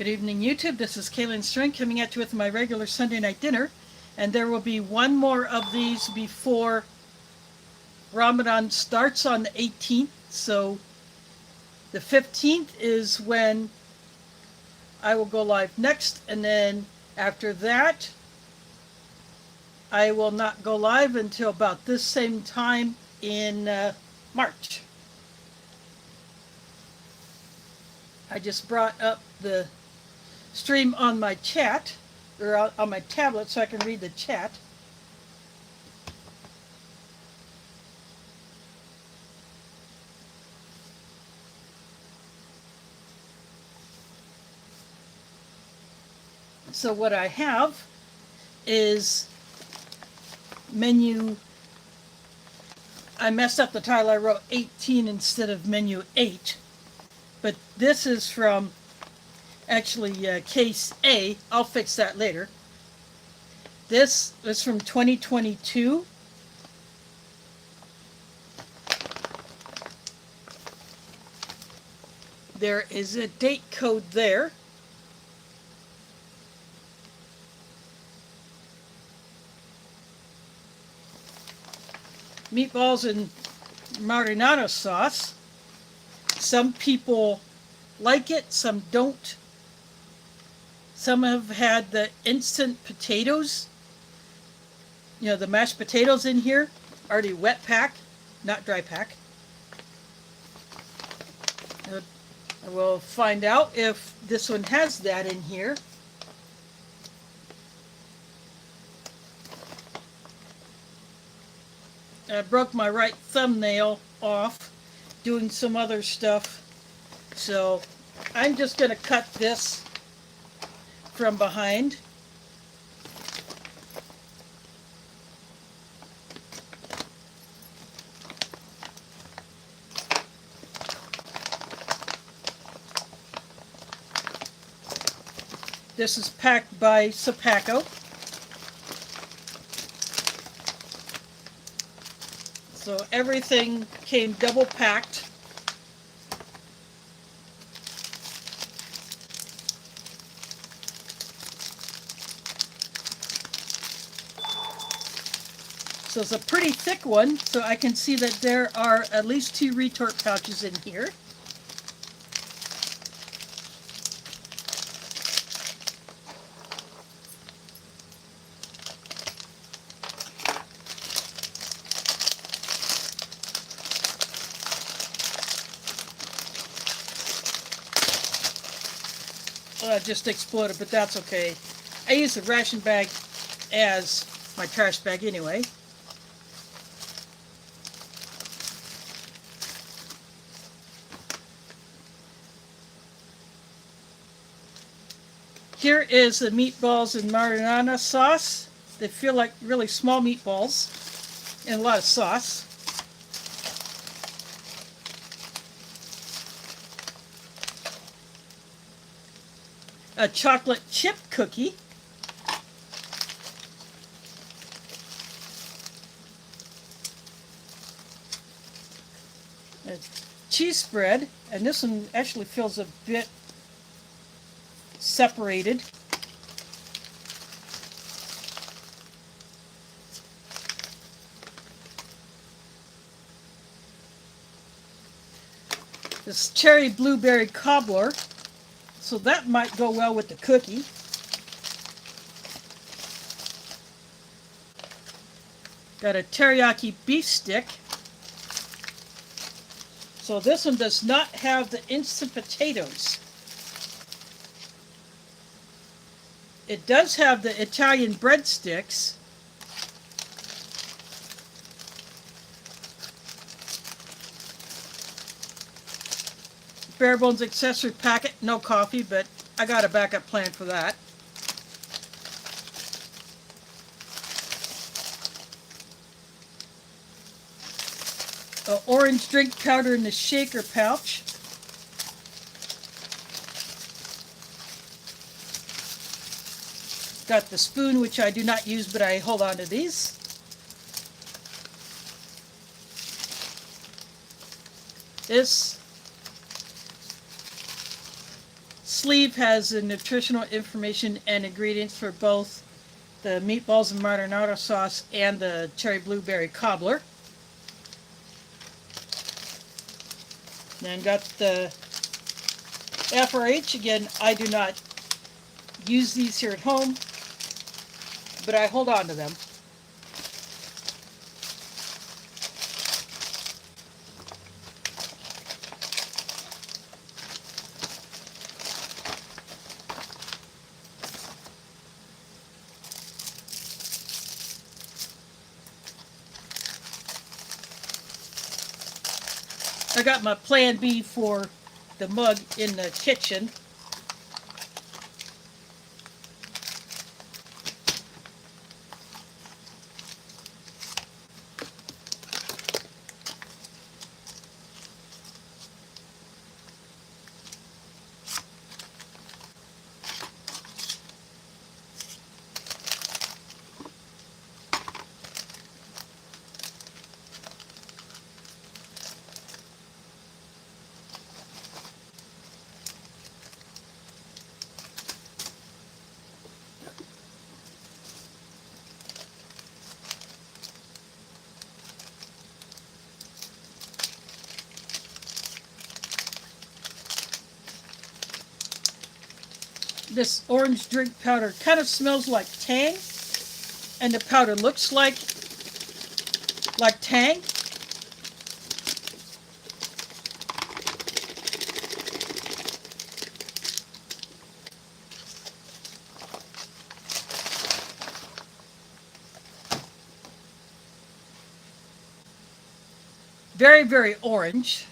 Good evening, YouTube. This is Kaylin String coming at you with my regular Sunday night dinner. And there will be one more of these before Ramadan starts on the 18th. So the 15th is when I will go live next. And then after that, I will not go live until about this same time in March. I just brought up the stream on my chat, or on my tablet, so I can read the chat. So what I have is menu. I messed up the title. I wrote 18 instead of menu 8. But this is from actually case A. I'll fix that later. This is from 2022. There is a date code there. Meatballs and marinara sauce. Some people like it, some don't. Some have had the instant potatoes, the mashed potatoes in here, already wet pack, not dry pack. I will find out if this one has that in here. I broke my right thumbnail off doing some other stuff, so I'm just going to cut this from behind. This is packed by Sapaco. So everything came double packed. So it's a pretty thick one, so I can see that there are at least 2 retort pouches in here. It just exploded, but that's okay. I use the ration bag as my trash bag anyway. Here is the meatballs and marinara sauce. They feel like really small meatballs and a lot of sauce. A chocolate chip cookie. A cheese spread, and this one actually feels a bit separated. This cherry blueberry cobbler. So that might go well with the cookie. Got a teriyaki beef stick. So this one does not have the instant potatoes. It does have the Italian breadsticks. Bare bones accessory packet, no coffee, but I got a backup plan for that. Orange drink powder in the shaker pouch. Got the spoon, which I do not use, but I hold on to these. This sleeve has the nutritional information and ingredients for both the meatballs and marinara sauce and the cherry blueberry cobbler. Then got the FRH. Again, I do not use these here at home, but I hold on to them. I got my plan B for the mug in the kitchen. This orange drink powder kind of smells like Tang, and the powder looks like Tang. Very, very orange.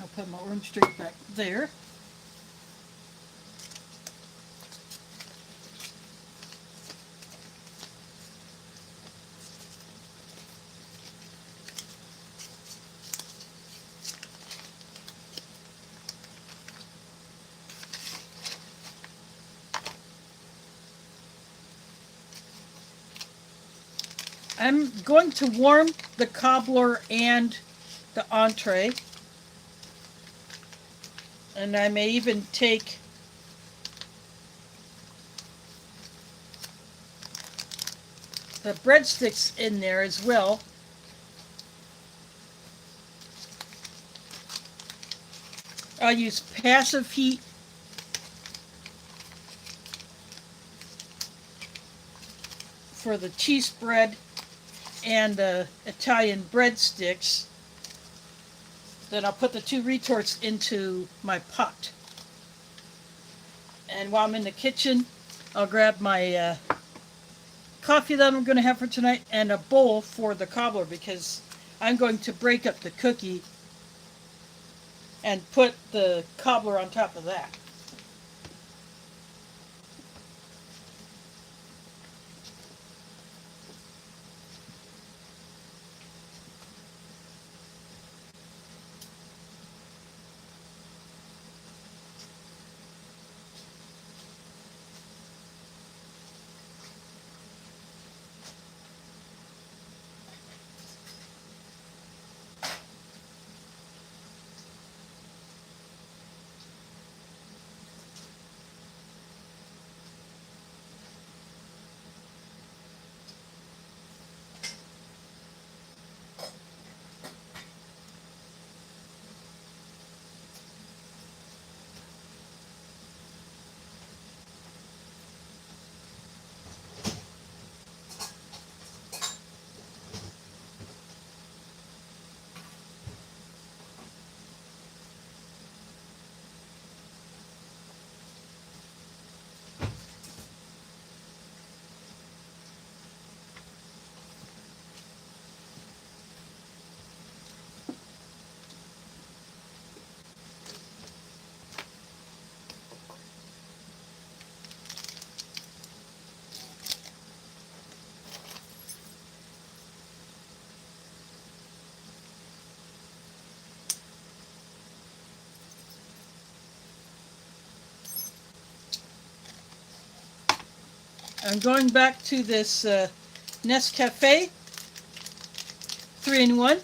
I'll put my orange drink back there. I'm going to warm the cobbler and the entree. And I may even take the breadsticks in there as well. I'll use passive heat for the cheese bread and the Italian breadsticks. Then I'll put the two retorts into my pot. And while I'm in the kitchen, I'll grab my coffee that I'm going to have for tonight and a bowl for the cobbler, because I'm going to break up the cookie and put the cobbler on top of that. I'm going back to this Nescafe 3-in-1.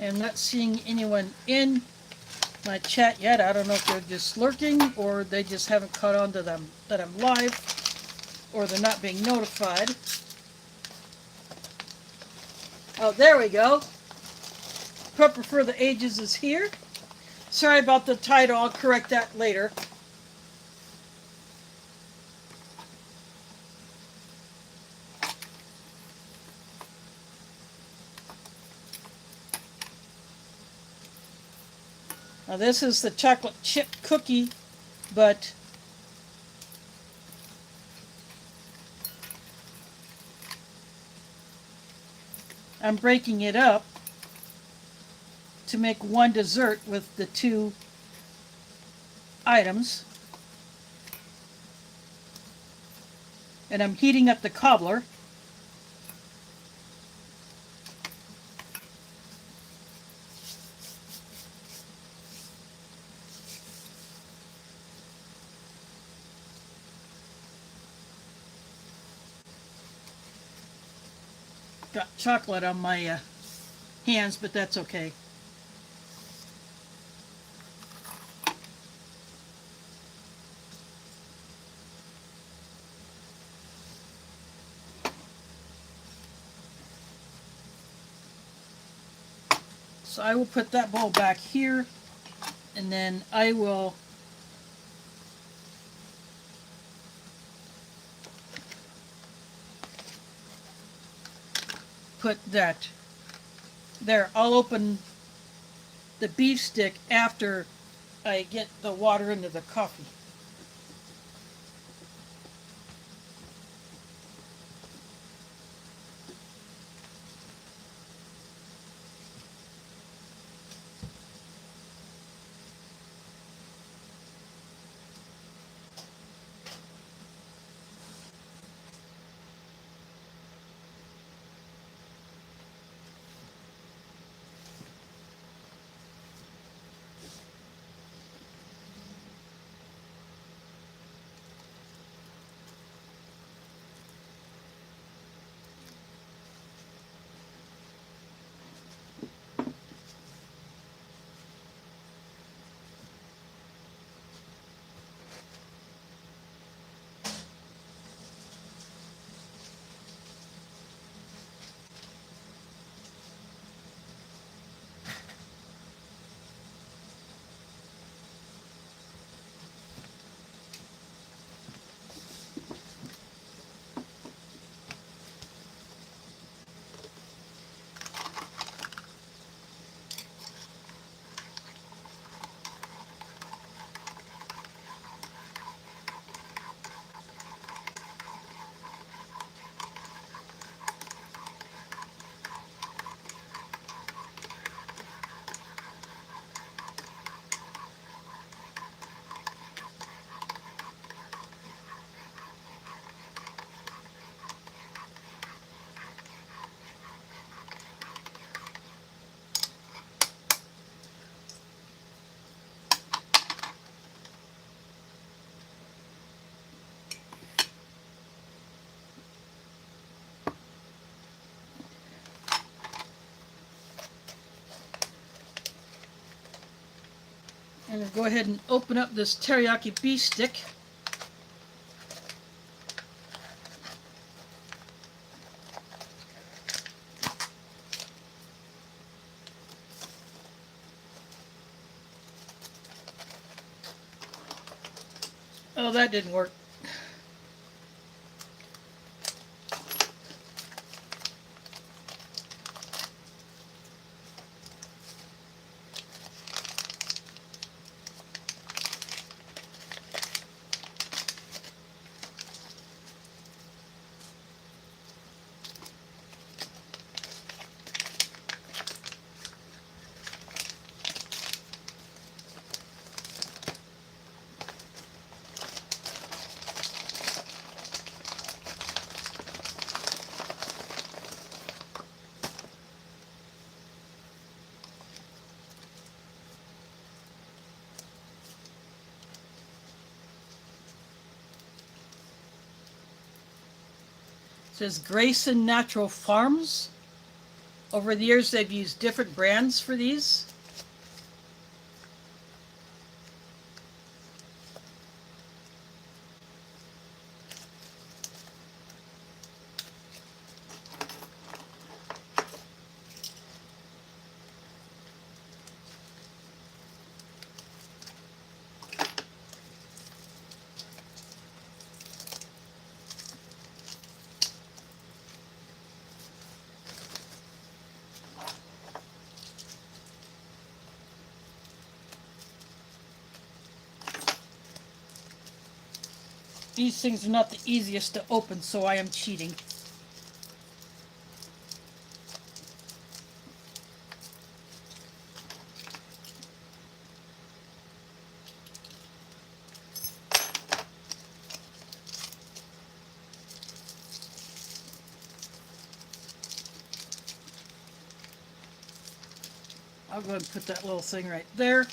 I'm not seeing anyone in my chat yet. I don't know if they're just lurking or they just haven't caught on to them that I'm live or they're not being notified. Oh, there we go. Prepper for the Ages is here. Sorry about the title. I'll correct that later. Now this is the chocolate chip cookie, but I'm breaking it up to make one dessert with the two items. And I'm heating up the cobbler. Got chocolate on my hands, but that's okay. So I will put that bowl back here, and then I will put that there. I'll open the beef stick after I get the water into the coffee. I'm going to go ahead and open up this teriyaki beef stick. Oh, that didn't work. It says Grayson Natural Farms. Over the years, they've used different brands for these. These things are not the easiest to open, so I am cheating. I'll go ahead and put that little thing right there.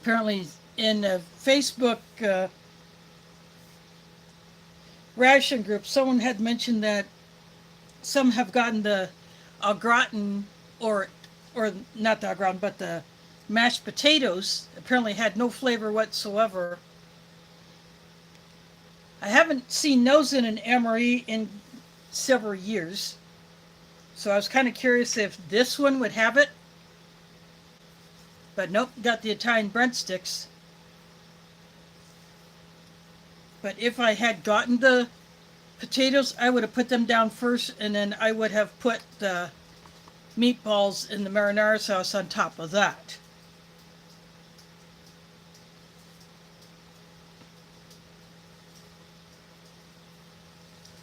Apparently in a Facebook Ration group, someone had mentioned that some have gotten the au gratin, or not the au gratin, but the mashed potatoes. Apparently had no flavor whatsoever. I haven't seen those in an MRE in several years, so I was kind of curious if this one would have it. But nope, got the Italian breadsticks. But if I had gotten the potatoes, I would have put them down first, and then I would have put the meatballs in the marinara sauce on top of that.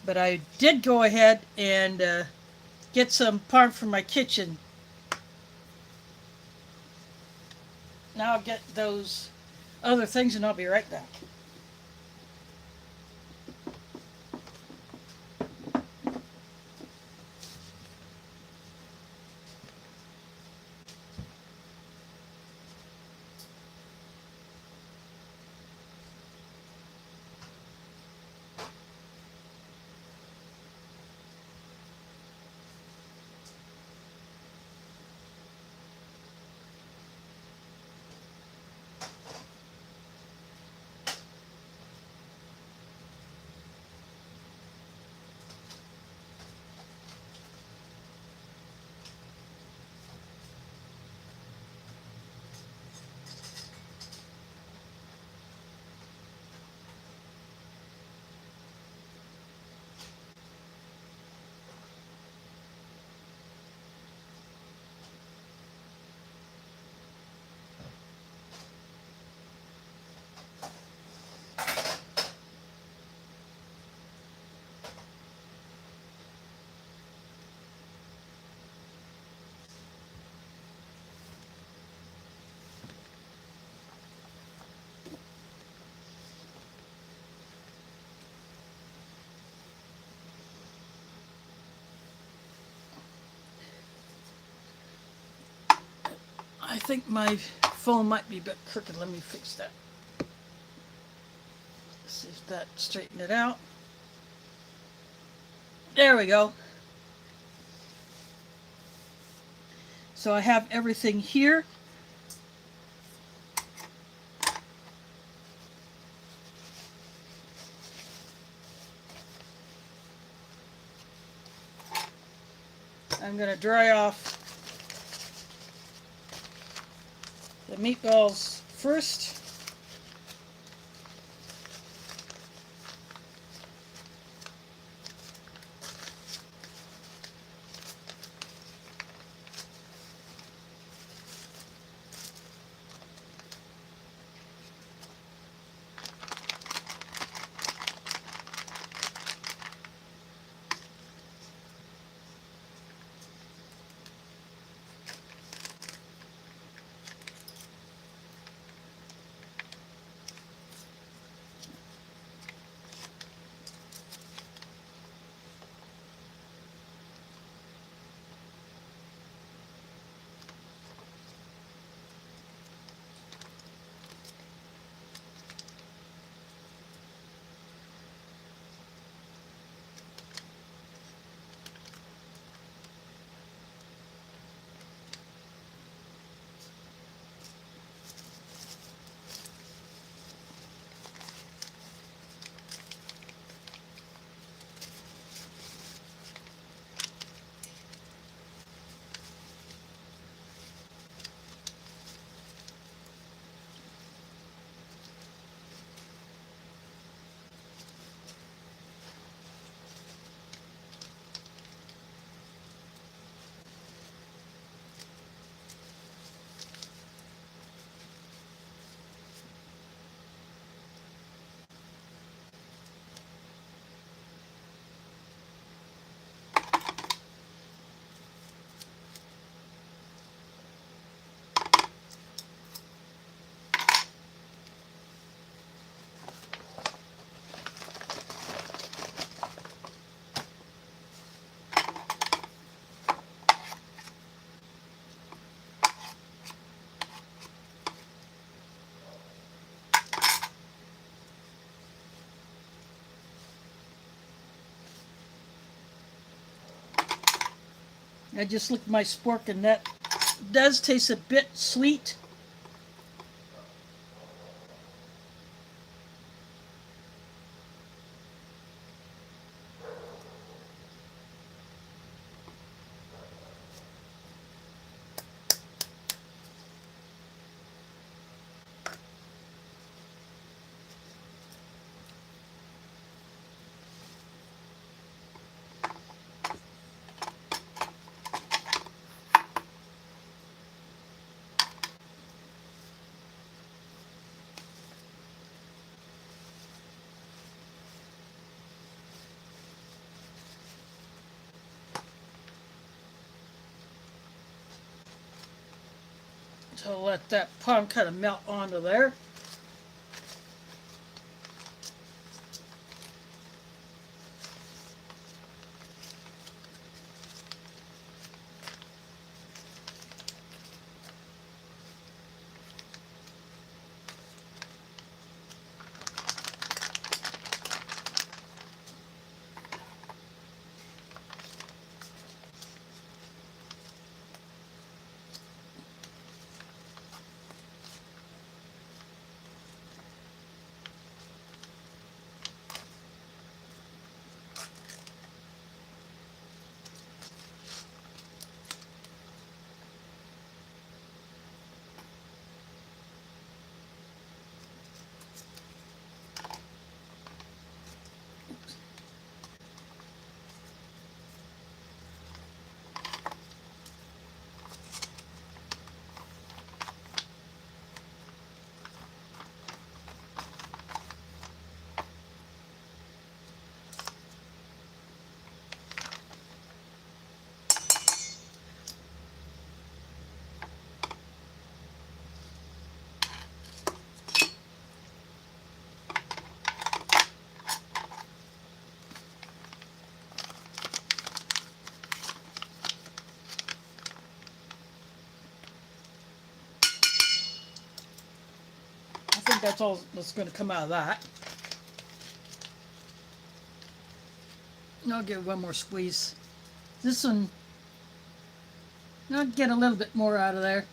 But I did go ahead and get some parm from my kitchen. Now I'll get those other things and I'll be right back. I think my phone might be a bit crooked. Let me fix that. See if that straightened it out. There we go. So I have everything here. I'm going to dry off the meatballs first. I just licked my spork and that does taste a bit sweet. So let that palm kind of melt onto there. think that's all that's going to come out of that. And I'll give it one more squeeze. This one, I'll get a little bit more out of there.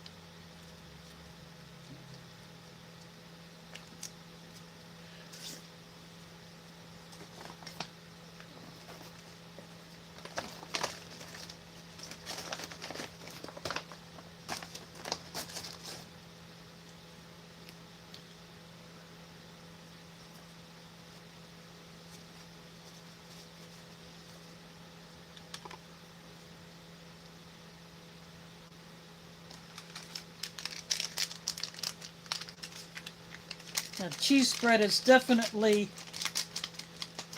Now, the cheese spread is definitely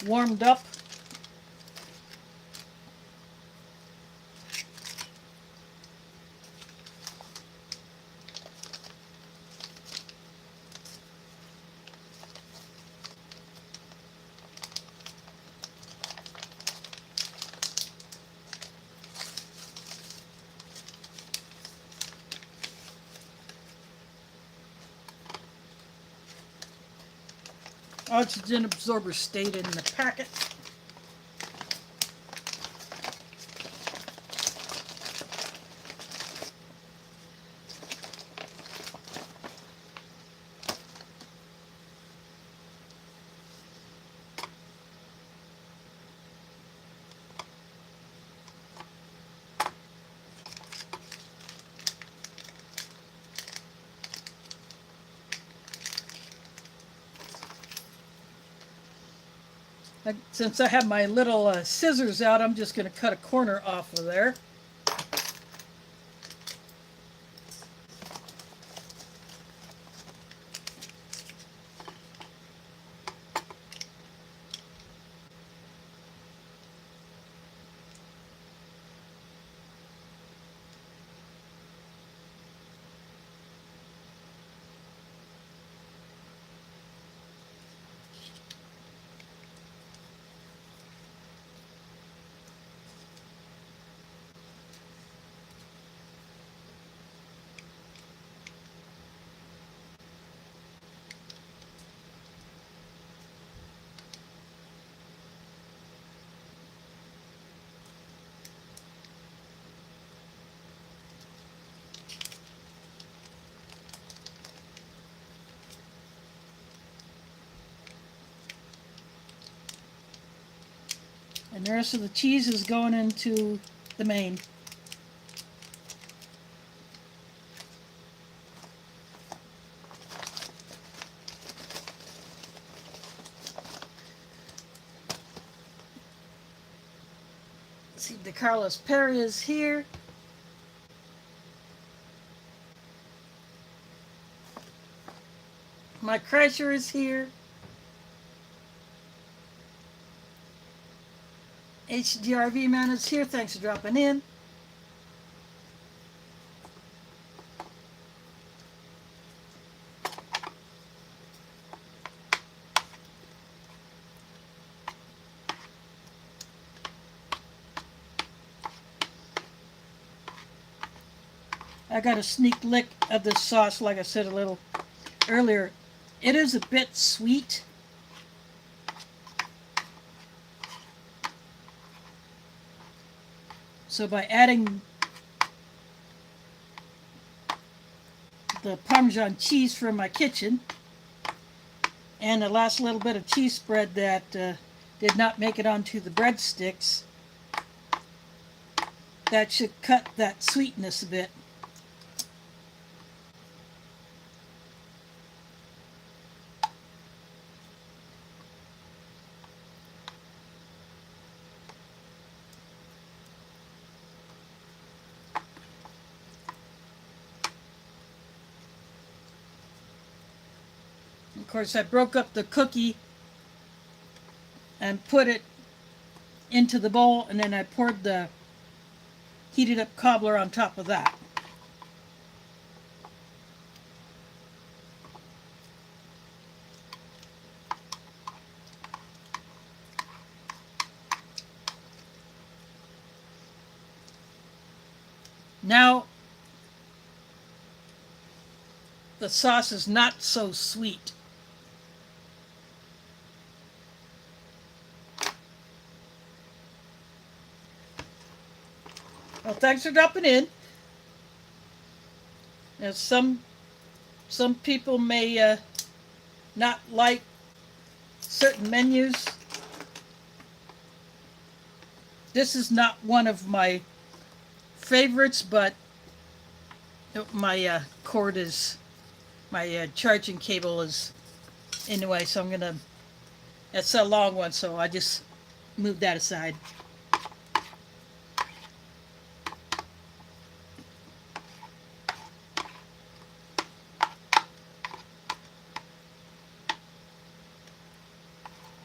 warmed up. Oxygen absorber stayed in the packet. Since I have my little scissors out, I'm just going to cut a corner off of there. And the rest of the cheese is going into the main. See, the Carlos Perry is here. My Kreischer is here. HDRV man is here. Thanks for dropping in. I got a sneak lick of this sauce, like I said a little earlier. It is a bit sweet. So by adding the Parmesan cheese from my kitchen and the last little bit of cheese spread that did not make it onto the breadsticks, that should cut that sweetness a bit. Of course, I broke up the cookie and put it into the bowl, and then I poured the heated up cobbler on top of that. Now, the sauce is not so sweet. Well, thanks for dropping in. Now, some people may not like certain menus. This is not one of my favorites, but my cord is my charging cable is in the way, so I'm gonna. It's a long one, so I just move that aside.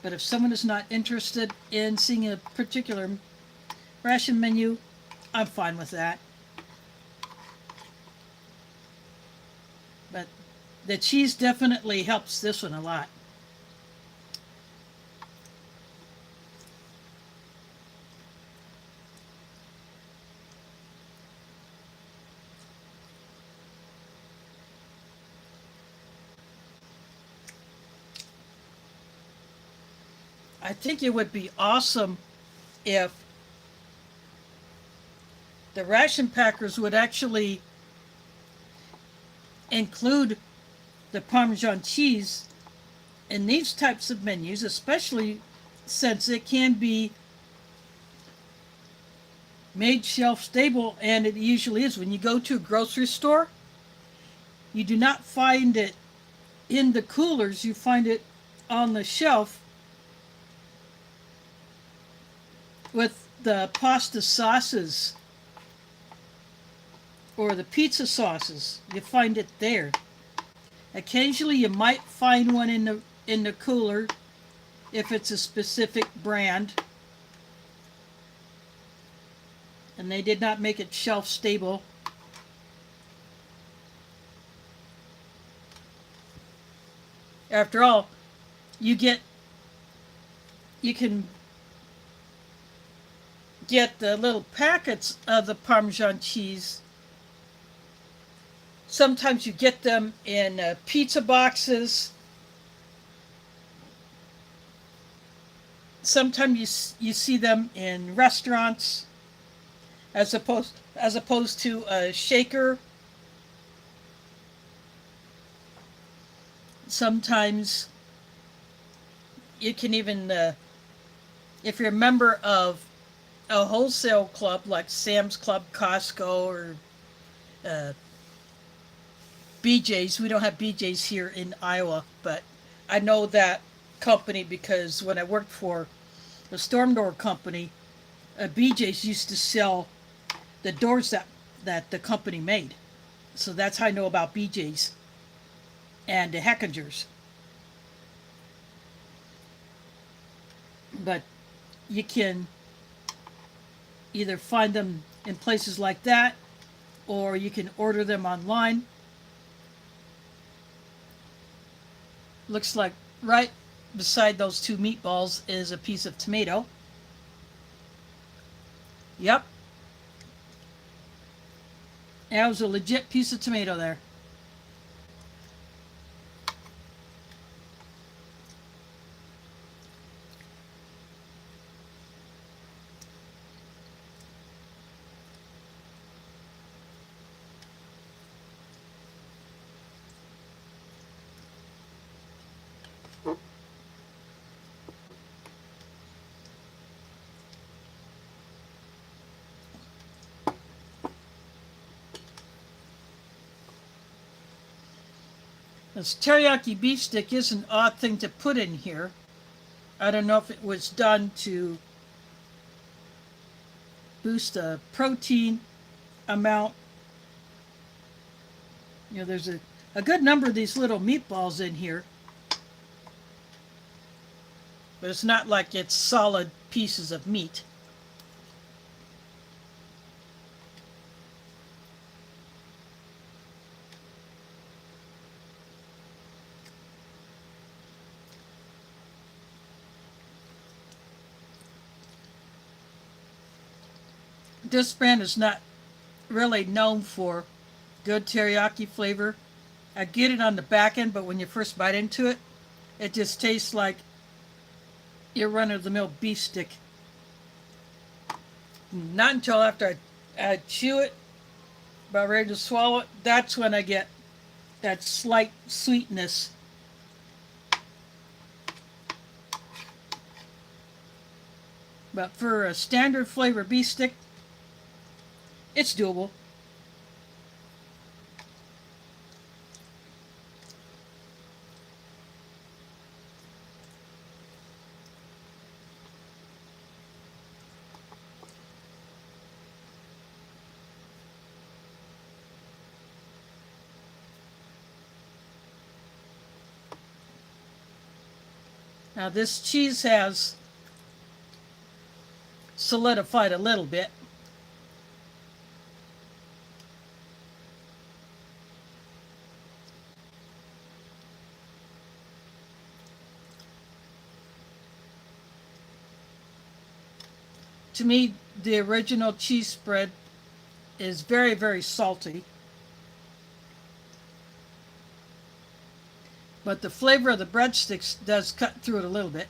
But if someone is not interested in seeing a particular ration menu, I'm fine with that. But the cheese definitely helps this one a lot. I think it would be awesome if the ration packers would actually include the Parmesan cheese in these types of menus, especially since it can be made shelf stable, and it usually is. When you go to a grocery store, you do not find it in the coolers, you find it on the shelf with the pasta sauces or the pizza sauces. You find it there. Occasionally you might find one in the cooler if it's a specific brand and they did not make it shelf stable. After all, you can get the little packets of the Parmesan cheese. Sometimes you get them in pizza boxes. Sometimes you see them in restaurants as opposed to a shaker. Sometimes you can even, if you're a member of a wholesale club like Sam's Club, Costco, or BJ's. We don't have BJ's here in Iowa, but I know that company because when I worked for the storm door company, BJ's used to sell the doors that the company made. So that's how I know about BJ's and the Heckingers. But you can either find them in places like that or you can order them online. Looks like right beside those two meatballs is a piece of tomato. Yep. That was a legit piece of tomato there. This teriyaki beef stick is an odd thing to put in here. I don't know if it was done to boost the protein amount. You know, there's a good number of these little meatballs in here. But it's not like it's solid pieces of meat. This brand is not really known for good teriyaki flavor. I get it on the back end, but when you first bite into it, it just tastes like your run-of-the-mill beef stick. Not until after I I chew it, about ready to swallow it. That's when I get that slight sweetness. But for a standard flavor beef stick, it's doable. Now this cheese has solidified a little bit. To me, the original cheese spread is very, very salty. But the flavor of the breadsticks does cut through it a little bit.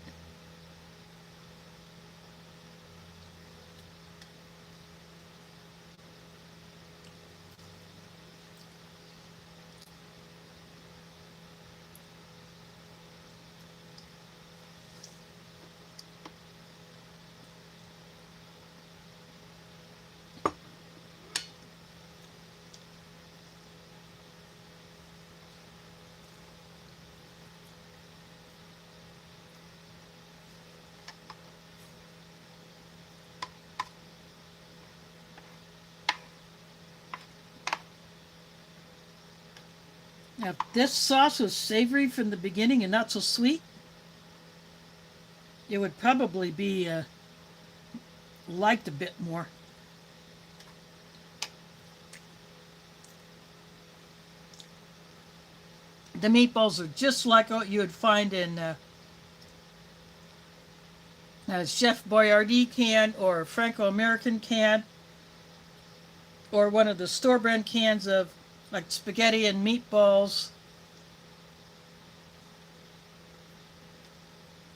Now, if this sauce was savory from the beginning and not so sweet, it would probably be liked a bit more. The meatballs are just like what you would find in a Chef Boyardee can or a Franco-American can or one of the store brand cans of like spaghetti and meatballs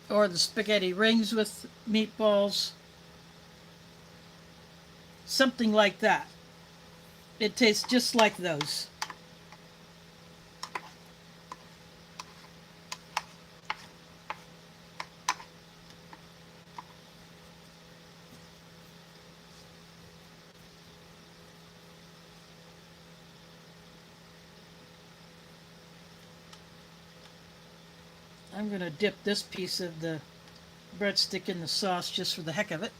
or the spaghetti rings with meatballs. Something like that. It tastes just like those. I'm going to dip this piece of the breadstick in the sauce just for the heck of it.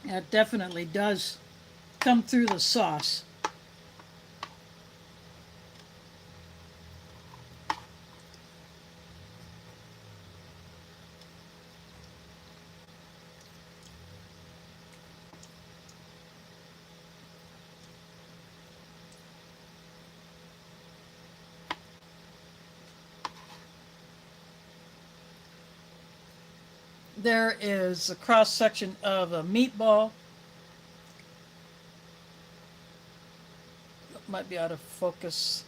That definitely does come through the sauce. There is a cross section of a meatball. It might be out of focus.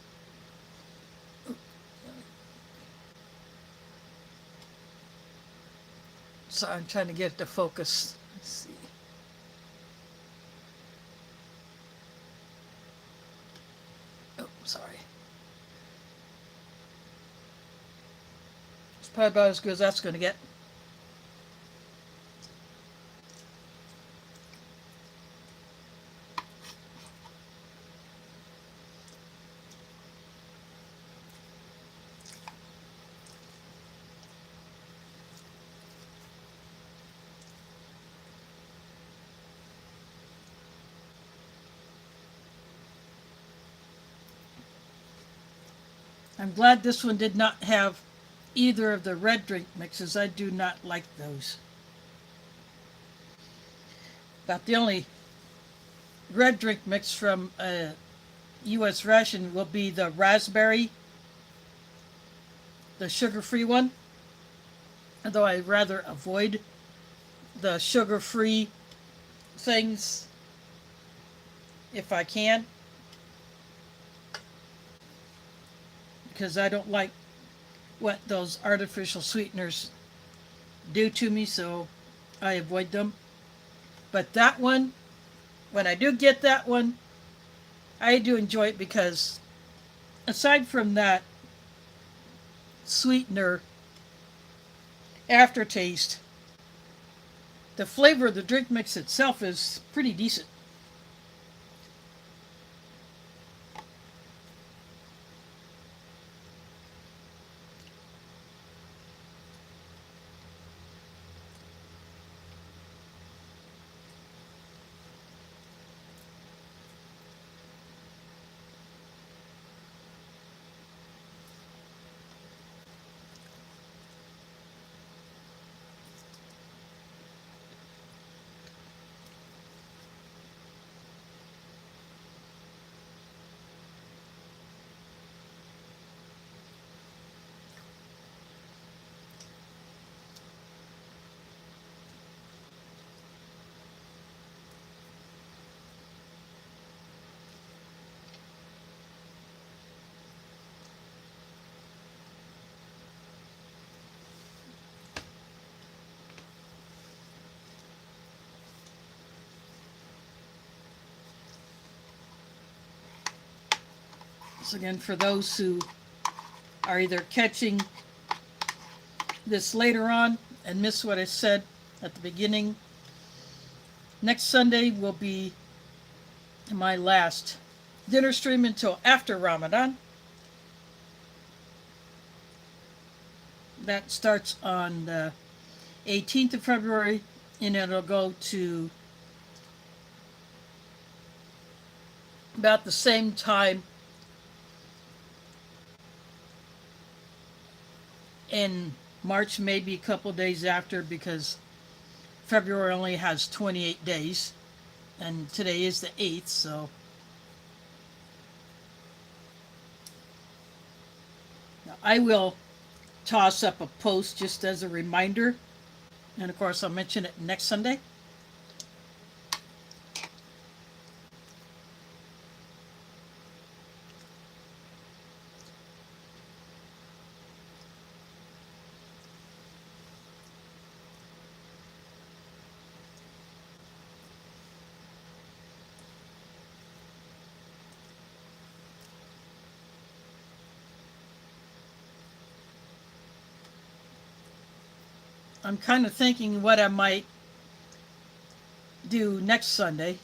So I'm trying to get it to focus. Let's see. Oh, sorry. It's probably about as good as that's going to get. I'm glad this one did not have either of the red drink mixes. I do not like those. About the only red drink mix from U.S. Ration will be the raspberry, the sugar-free one. Although I rather avoid the sugar-free things if I can, because I don't like what those artificial sweeteners do to me, so I avoid them. But that one, when I do get that one, I do enjoy it because aside from that sweetener aftertaste, the flavor of the drink mix itself is pretty decent. So again, for those who are either catching this later on and miss what I said at the beginning, next Sunday will be my last dinner stream until after Ramadan. That starts on the 18th of February and it'll go to about the same time in March, maybe a couple days after, because February only has 28 days and today is the 8th, so I will toss up a post just as a reminder, and of course I'll mention it next Sunday. I'm kind of thinking what I might do next Sunday.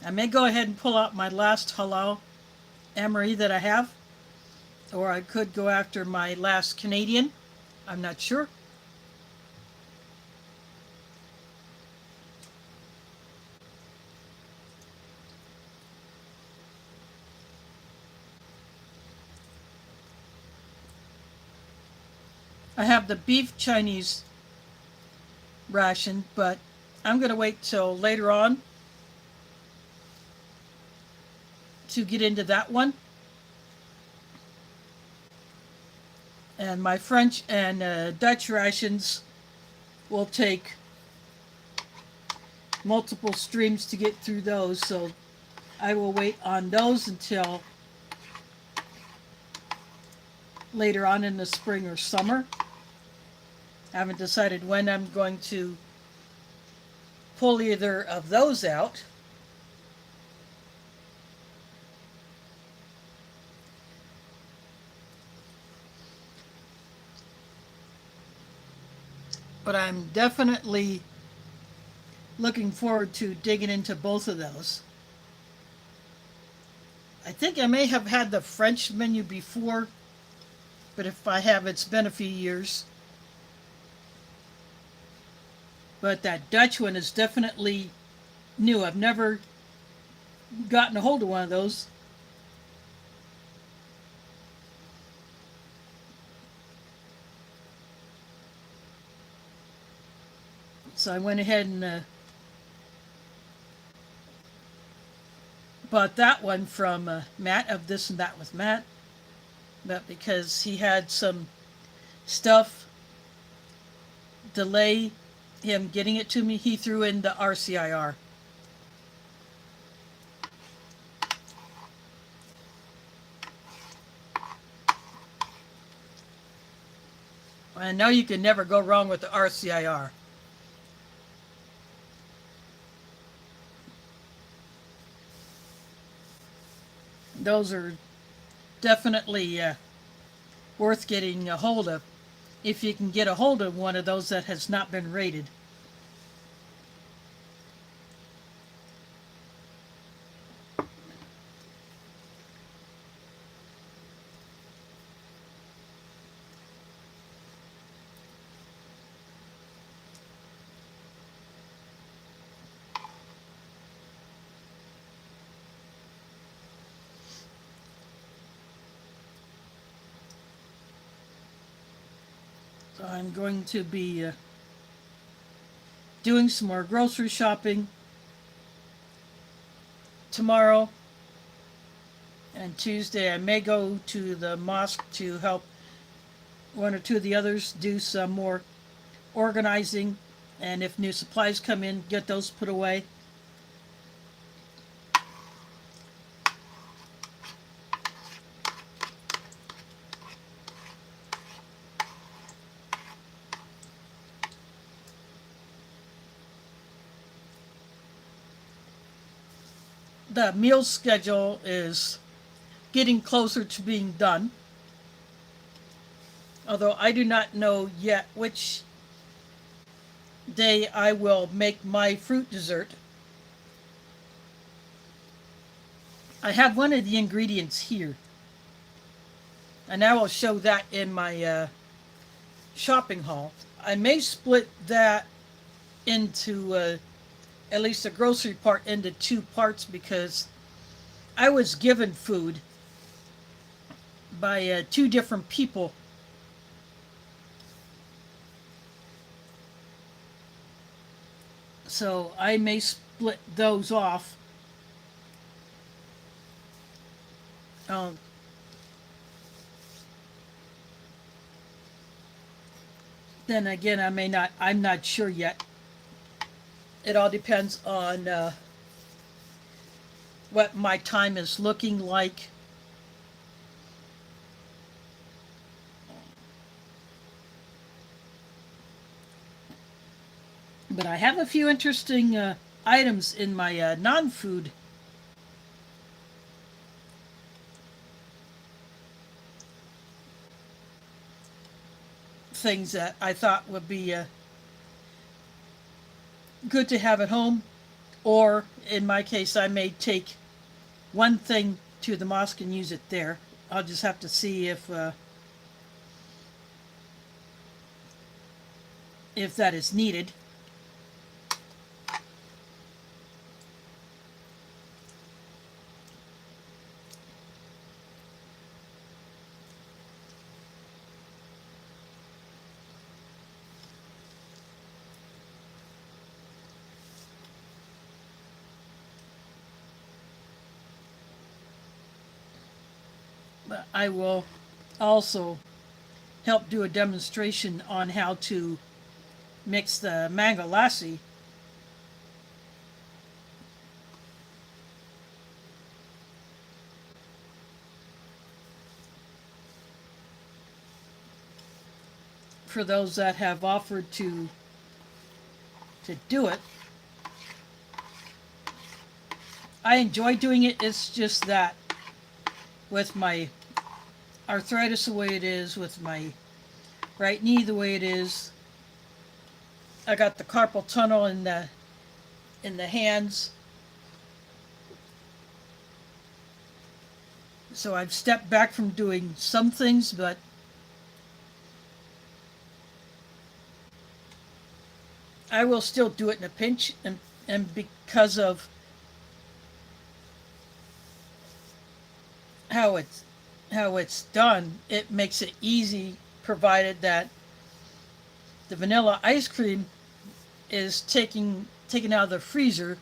I may go ahead and pull out my last halal MRE that I have, or I could go after my last Canadian. I'm not sure. I have the beef Chinese ration, but I'm going to wait till later on to get into that one. And my French and Dutch rations will take multiple streams to get through those, so I will wait on those until later on in the spring or summer. I haven't decided when I'm going to pull either of those out. But I'm definitely looking forward to digging into both of those. I think I may have had the French menu before, but if I have, it's been a few years. But that Dutch one is definitely new. I've never gotten a hold of one of those. So I went ahead and bought that one from Matt of This and That with Matt. But because he had some stuff delay him getting it to me, he threw in the RCIR. I know you can never go wrong with the RCIR. Those are definitely worth getting a hold of if you can get a hold of one of those that has not been rated. So I'm going to be doing some more grocery shopping tomorrow and Tuesday. I may go to the mosque to help one or two of the others do some more organizing, and if new supplies come in, get those put away. The meal schedule is getting closer to being done, although I do not know yet which day I will make my fruit dessert. I have one of the ingredients here, and I will show that in my shopping haul. I may split that into at least the grocery part into two parts because I was given food by two different people. So I may split those off. Um, then again, I may not. I'm not sure yet. It all depends on what my time is looking like. But I have a few interesting items in my non-food things that I thought would be good to have at home. Or in my case, I may take one thing to the mosque and use it there. I'll just have to see if that is needed. But I will also help do a demonstration on how to mix the mango lassi. For those that have offered to do it. I enjoy doing it. It's just that with my arthritis the way it is, with my right knee the way it is, I got the carpal tunnel in the hands. So I've stepped back from doing some things, but I will still do it in a pinch, and because of how it's done, it makes it easy, provided that the vanilla ice cream is taken out of the freezer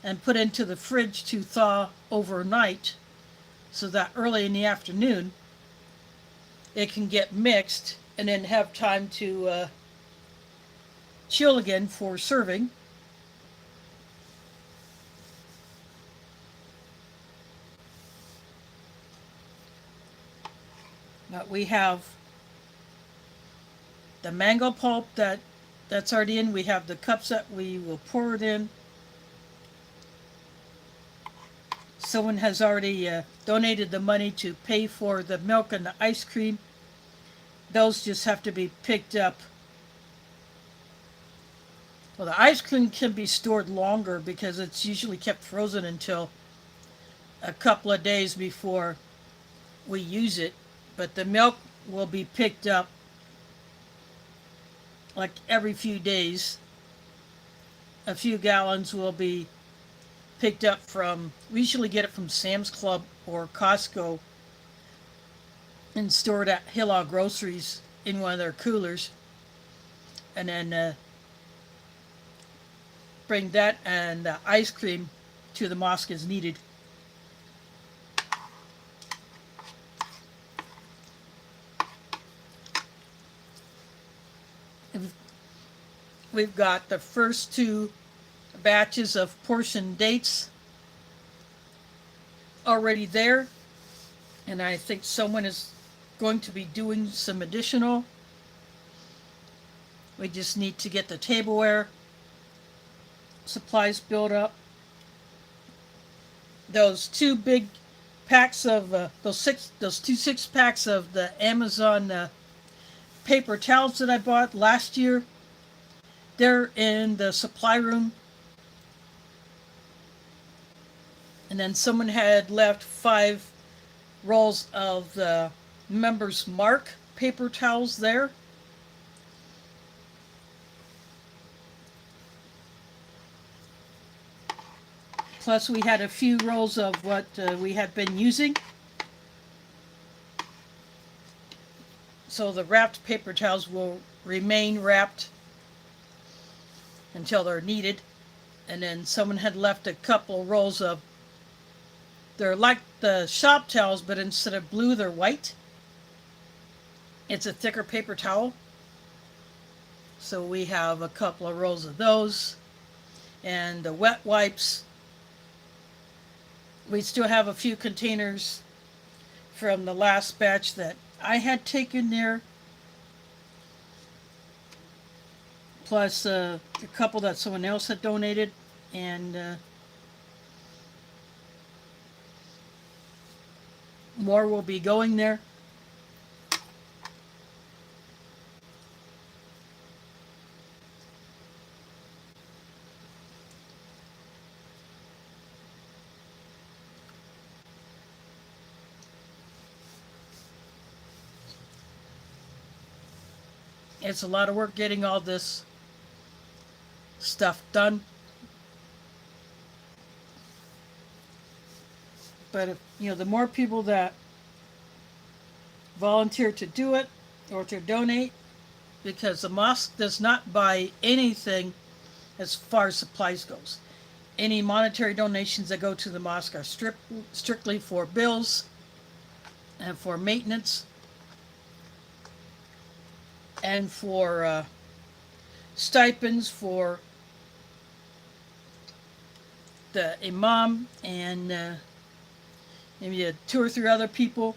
and put into the fridge to thaw overnight, so that early in the afternoon it can get mixed and then have time to chill again for serving. But we have the mango pulp that's already in. We have the cups that we will pour it in. Someone has already donated the money to pay for the milk and the ice cream. Those just have to be picked up. Well, the ice cream can be stored longer because it's usually kept frozen until a couple of days before we use it. But the milk will be picked up like every few days. A few gallons will be picked up from, we usually get it from Sam's Club or Costco and stored at Hillel Groceries in one of their coolers. And then bring that and ice cream to the mosque as needed. We've got the first two batches of portion dates already there, and I think someone is going to be doing some additional. We just need to get the tableware supplies built up. Those two big packs of those 6 packs of the Amazon paper towels that I bought last year, they're in the supply room. And then someone had left 5 rolls of the Members Mark paper towels there. Plus we had a few rolls of what we had been using. So the wrapped paper towels will remain wrapped until they're needed. And then someone had left a couple rolls of, they're like the shop towels, but instead of blue, they're white. It's a thicker paper towel. So we have a couple of rolls of those. And the wet wipes, we still have a few containers from the last batch that I had taken there. Plus a couple that someone else had donated. And more will be going there. It's a lot of work getting all this stuff done. But if, the more people that volunteer to do it or to donate, because the mosque does not buy anything as far as supplies goes. Any monetary donations that go to the mosque are strictly for bills and for maintenance and for stipends for the imam and maybe 2 or 3 other people,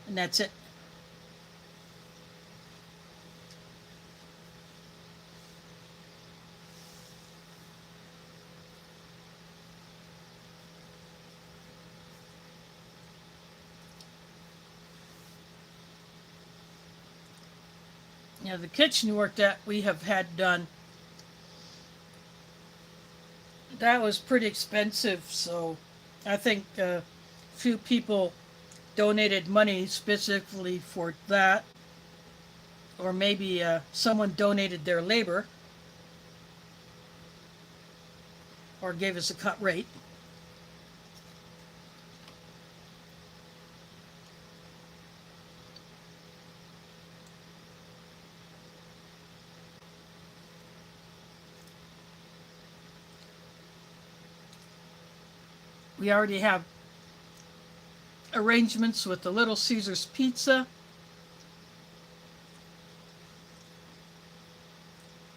and that's it. The kitchen work that we have had done, that was pretty expensive, so I think a few people donated money specifically for that, or maybe someone donated their labor or gave us a cut rate. We already have arrangements with the Little Caesars Pizza.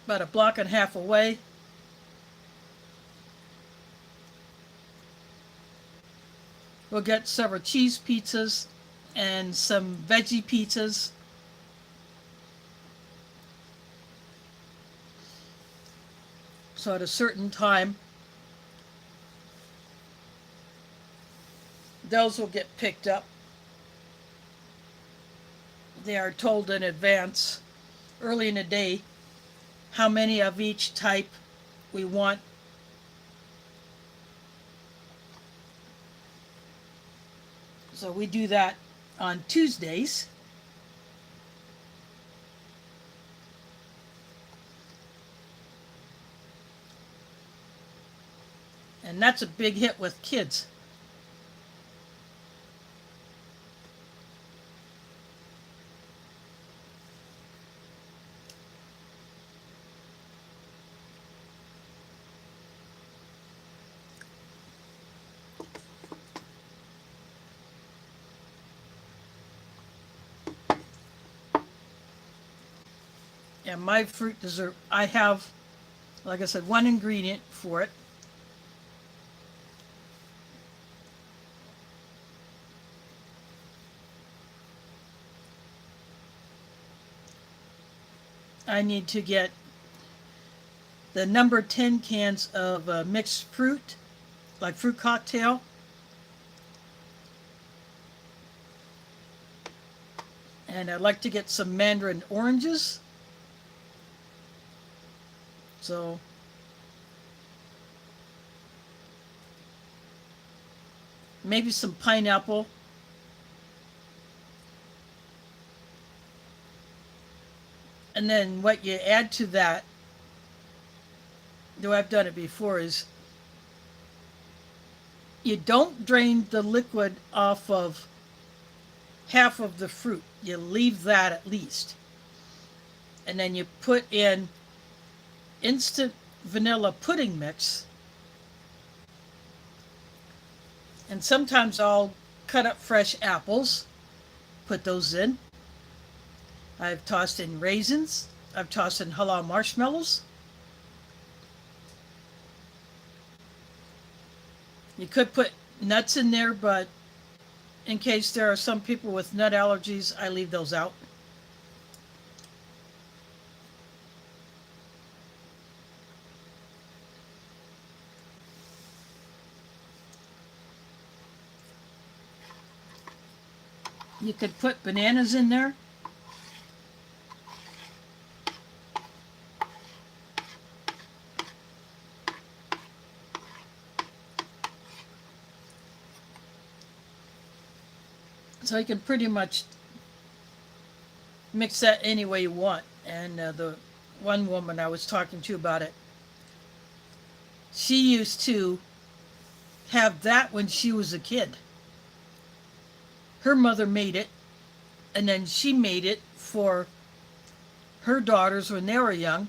about a block and a half away. We'll get several cheese pizzas and some veggie pizzas. So at a certain time, those will get picked up. They are told in advance, early in the day, how many of each type we want. So we do that on Tuesdays. And that's a big hit with kids. And my fruit dessert, I have, like I said, one ingredient for it. I need to get the number 10 cans of mixed fruit, like fruit cocktail. And I'd like to get some mandarin oranges. So maybe some pineapple. And then what you add to that, though I've done it before, is you don't drain the liquid off of half of the fruit. You leave that at least. And then you put in instant vanilla pudding mix. And sometimes I'll cut up fresh apples, put those in. I've tossed in raisins. I've tossed in halal marshmallows. You could put nuts in there, but in case there are some people with nut allergies, I leave those out. You could put bananas in there. So you can pretty much mix that any way you want. And the one woman I was talking to about it, she used to have that when she was a kid. Her mother made it, and then she made it for her daughters when they were young.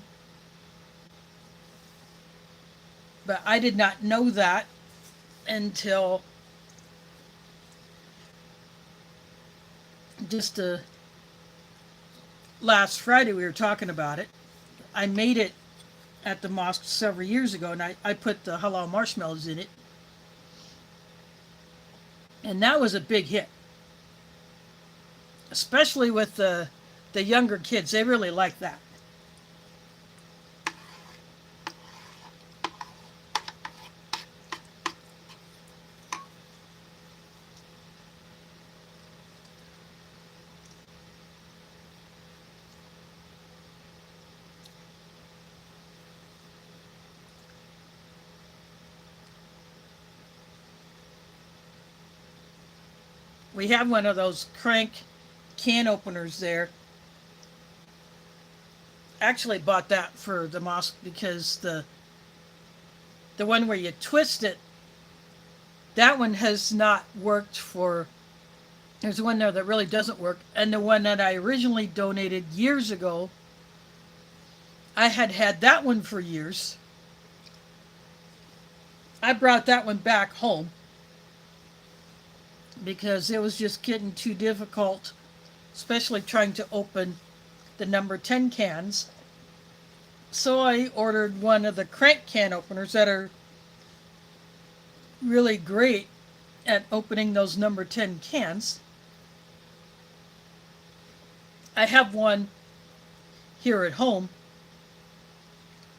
But I did not know that until just last Friday we were talking about it. I made it at the mosque several years ago, and I put the halal marshmallows in it. And that was a big hit. Especially with the younger kids. They really like that. We have one of those crank can openers there. Actually bought that for the mosque because the one where you twist it, that one has not worked for. There's one there that really doesn't work, and the one that I originally donated years ago, I had that one for years. I brought that one back home because it was just getting too difficult, especially trying to open the number 10 cans. So I ordered one of the crank can openers that are really great at opening those number 10 cans. I have one here at home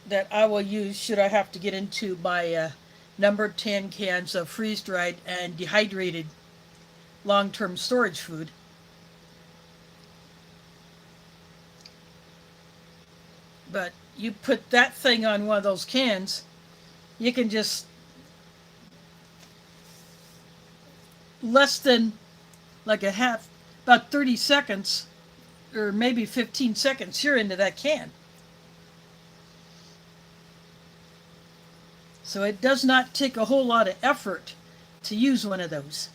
that I will use should I have to get into my number 10 cans of freeze dried and dehydrated long term storage food. But you put that thing on one of those cans, you can just less than like a half, about 30 seconds or maybe 15 seconds, you're into that can. So it does not take a whole lot of effort to use one of those.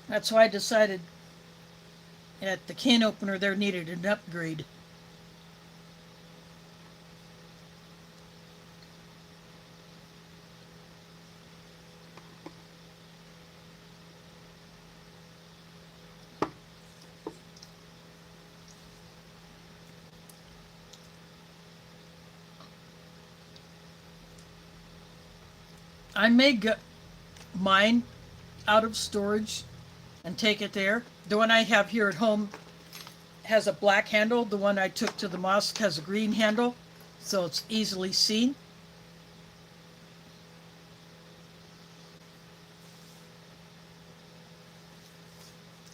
That's why I decided at the can opener there needed an upgrade. I may get mine out of storage and take it there. The one I have here at home has a black handle. The one I took to the mosque has a green handle, so it's easily seen.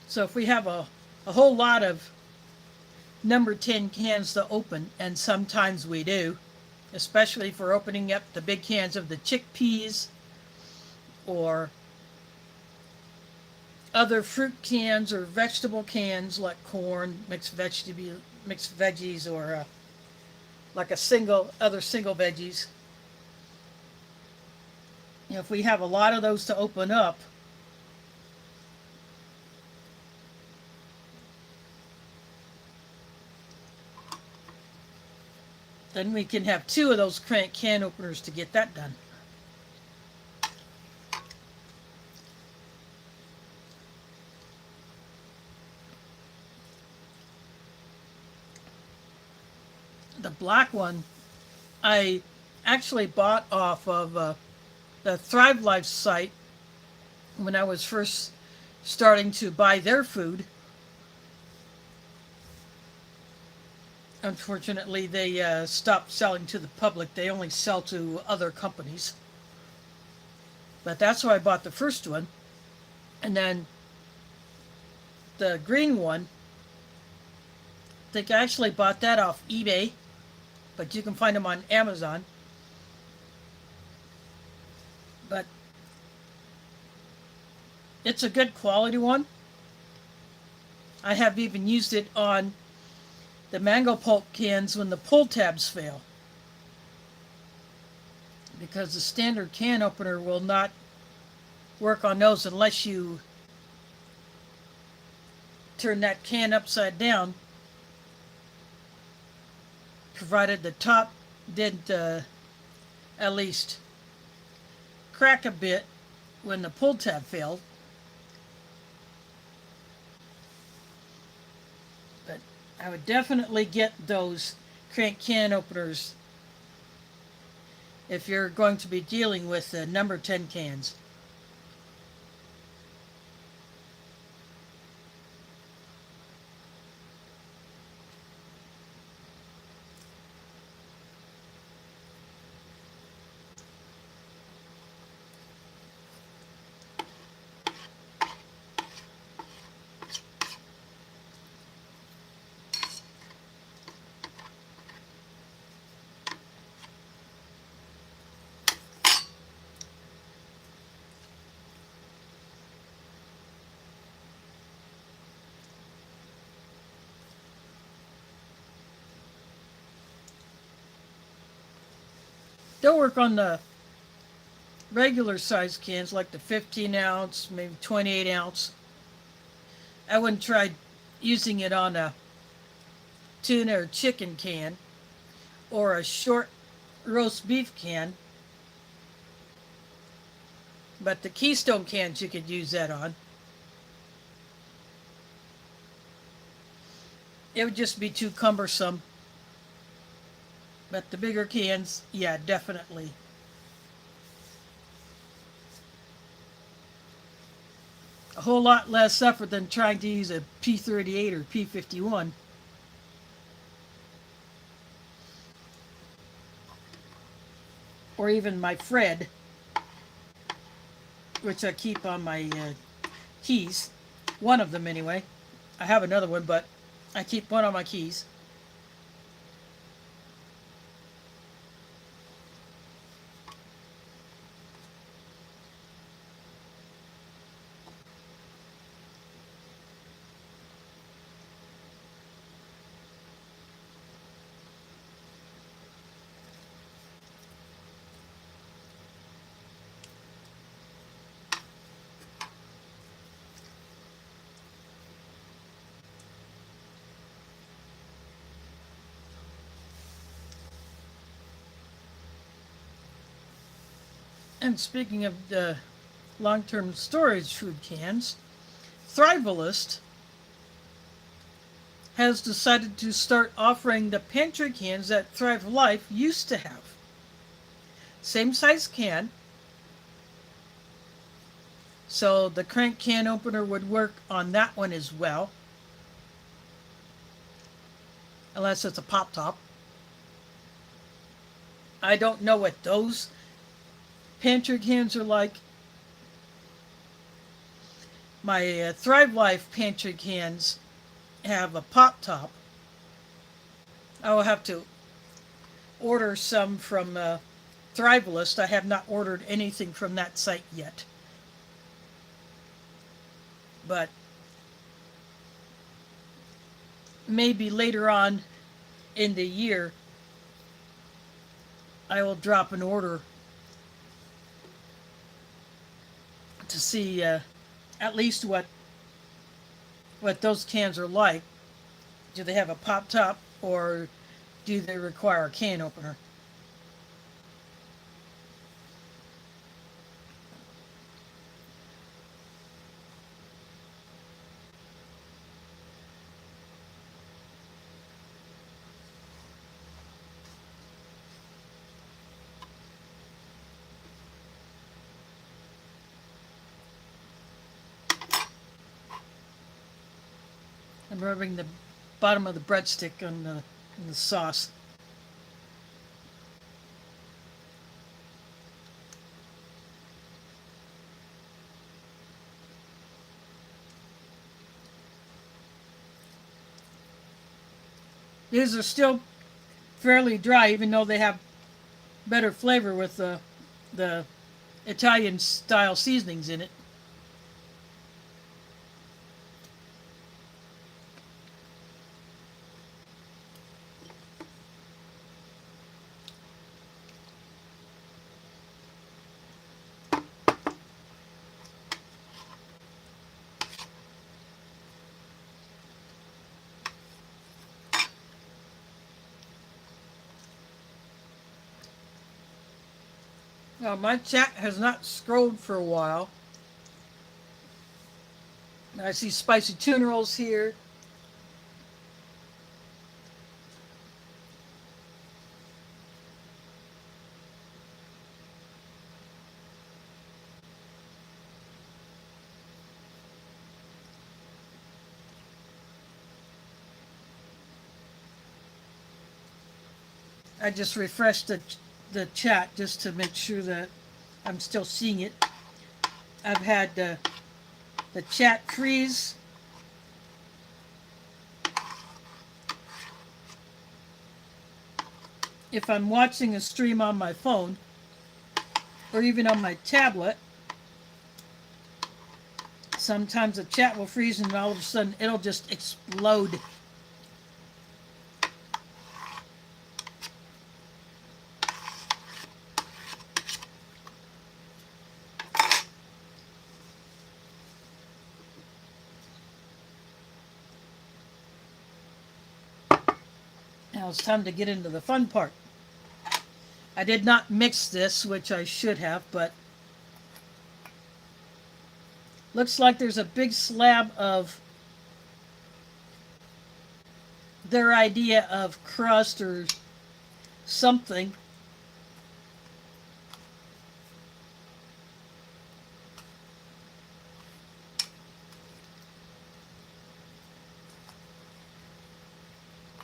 So if we have a whole lot of number 10 cans to open, and sometimes we do, especially for opening up the big cans of the chickpeas or other fruit cans or vegetable cans like corn, mixed veggies, or like a single veggies. You know, if we have a lot of those to open up, then we can have two of those crank can openers to get that done. The black one I actually bought off of the Thrive Life site when I was first starting to buy their food. Unfortunately, they stopped selling to the public. They only sell to other companies. But that's why I bought the first one. And then the green one, I think I actually bought that off eBay, but you can find them on Amazon. But it's a good quality one. I have even used it on the mango pulp cans when the pull tabs fail, because the standard can opener will not work on those unless you turn that can upside down, provided the top didn't at least crack a bit when the pull tab failed. But I would definitely get those crank can openers if you're going to be dealing with the number 10 cans. They'll work on the regular size cans like the 15 ounce, maybe 28 ounce. I wouldn't try using it on a tuna or chicken can or a short roast beef can. But the Keystone cans you could use that on. It would just be too cumbersome. But the bigger cans, yeah, definitely. A whole lot less effort than trying to use a P38 or P51. Or even my Fred, which I keep on my keys. One of them, anyway. I have another one, but I keep one on my keys. And speaking of the long-term storage food cans, Thrivalist has decided to start offering the pantry cans that Thrive Life used to have. Same size can, so the crank can opener would work on that one as well, unless it's a pop top. I don't know what those pantry cans are like. My Thrive Life pantry cans have a pop top. I will have to order some from Thrivalist. I have not ordered anything from that site yet. But maybe later on in the year, I will drop an order to see at least what those cans are like. Do they have a pop top or do they require a can opener? I'm rubbing the bottom of the breadstick on the sauce. These are still fairly dry, even though they have better flavor with the Italian style seasonings in it. Now, my chat has not scrolled for a while. I see spicy tuna rolls here. I just refreshed the chat just to make sure that I'm still seeing it. I've had the chat freeze. If I'm watching a stream on my phone or even on my tablet, sometimes the chat will freeze and all of a sudden it'll just explode. Now it's time to get into the fun part. I did not mix this, which I should have, but looks like there's a big slab of their idea of crust or something.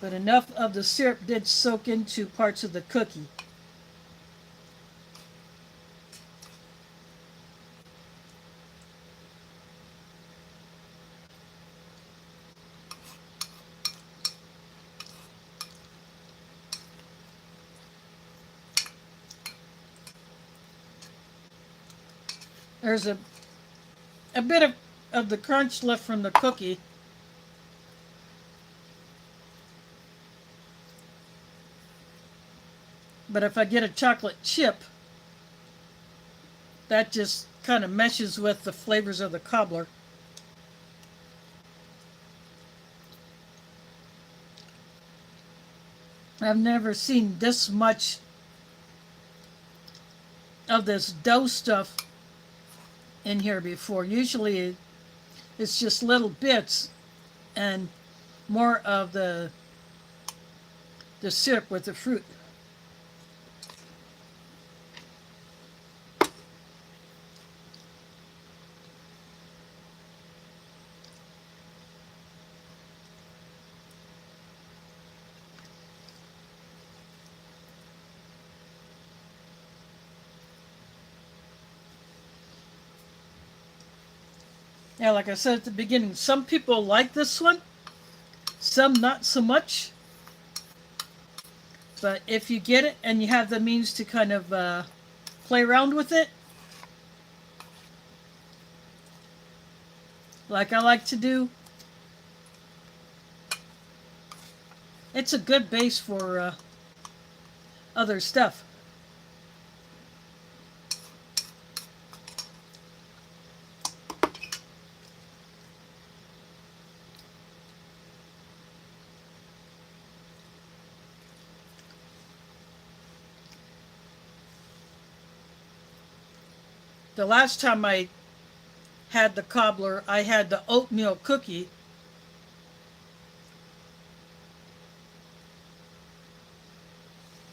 But enough of the syrup did soak into parts of the cookie. There's a bit of the crunch left from the cookie. But if I get a chocolate chip, that just kind of meshes with the flavors of the cobbler. I've never seen this much of this dough stuff in here before. Usually it's just little bits and more of the syrup with the fruit. Now, like I said at the beginning, some people like this one, some not so much. But if you get it and you have the means to kind of play around with it, like I like to do, it's a good base for other stuff. The last time I had the cobbler, I had the oatmeal cookie.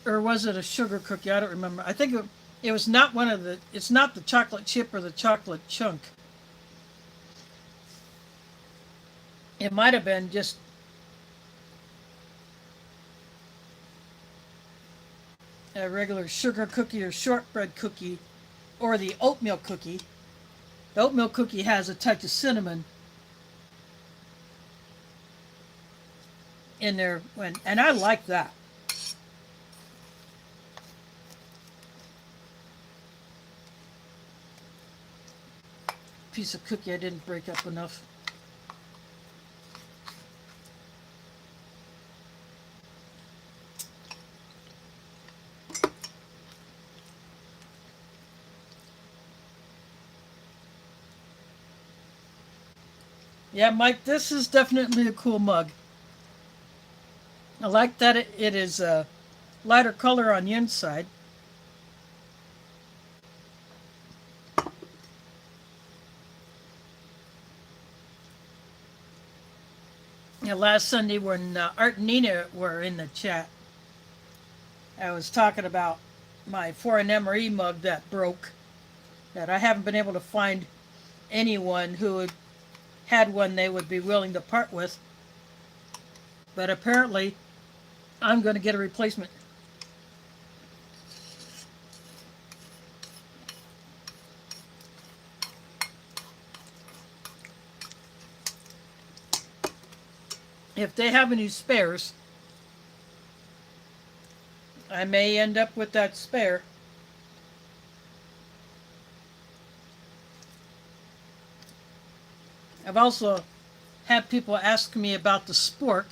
Or was it a sugar cookie? I don't remember. I think it was not one of the, it's not the chocolate chip or the chocolate chunk. It might have been just a regular sugar cookie or shortbread cookie or the oatmeal cookie. The oatmeal cookie has a touch of cinnamon in there, and I like that. Piece of cookie I didn't break up enough. Yeah, Mike, this is definitely a cool mug. I like that it is a lighter color on the inside. Yeah, last Sunday when Art and Nina were in the chat, I was talking about my foreign MRE mug that broke, that I haven't been able to find anyone who had one they would be willing to part with. But apparently, I'm going to get a replacement. If they have any spares, I may end up with that spare. I've also had people ask me about the spork.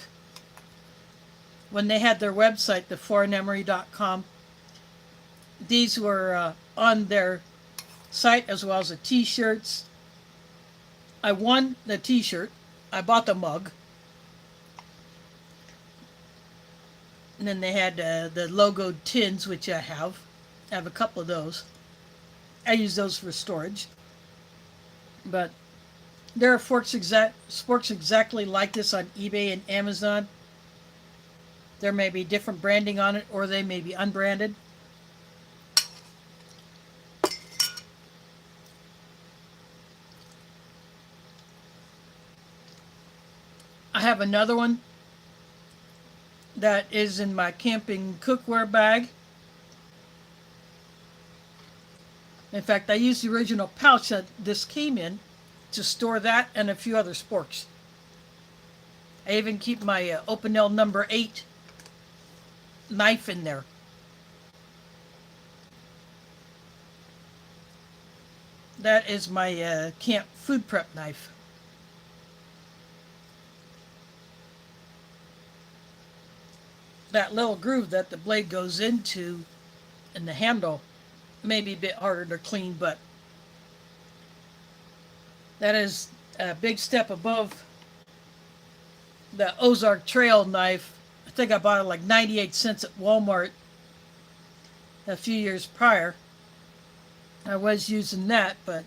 When they had their website, the foreignmemory.com, these were on their site as well as the t-shirts. I won the t-shirt. I bought the mug. And then they had the logoed tins, which I have. I have a couple of those. I use those for storage. But there are sporks exactly like this on eBay and Amazon. There may be different branding on it, or they may be unbranded. I have another one that is in my camping cookware bag. In fact, I used the original pouch that this came in to store that and a few other sporks. I even keep my Opinel number 8 knife in there. That is my camp food prep knife. That little groove that the blade goes into in the handle may be a bit harder to clean, but that is a big step above the Ozark Trail knife. I think I bought it like 98 cents at Walmart a few years prior. I was using that, but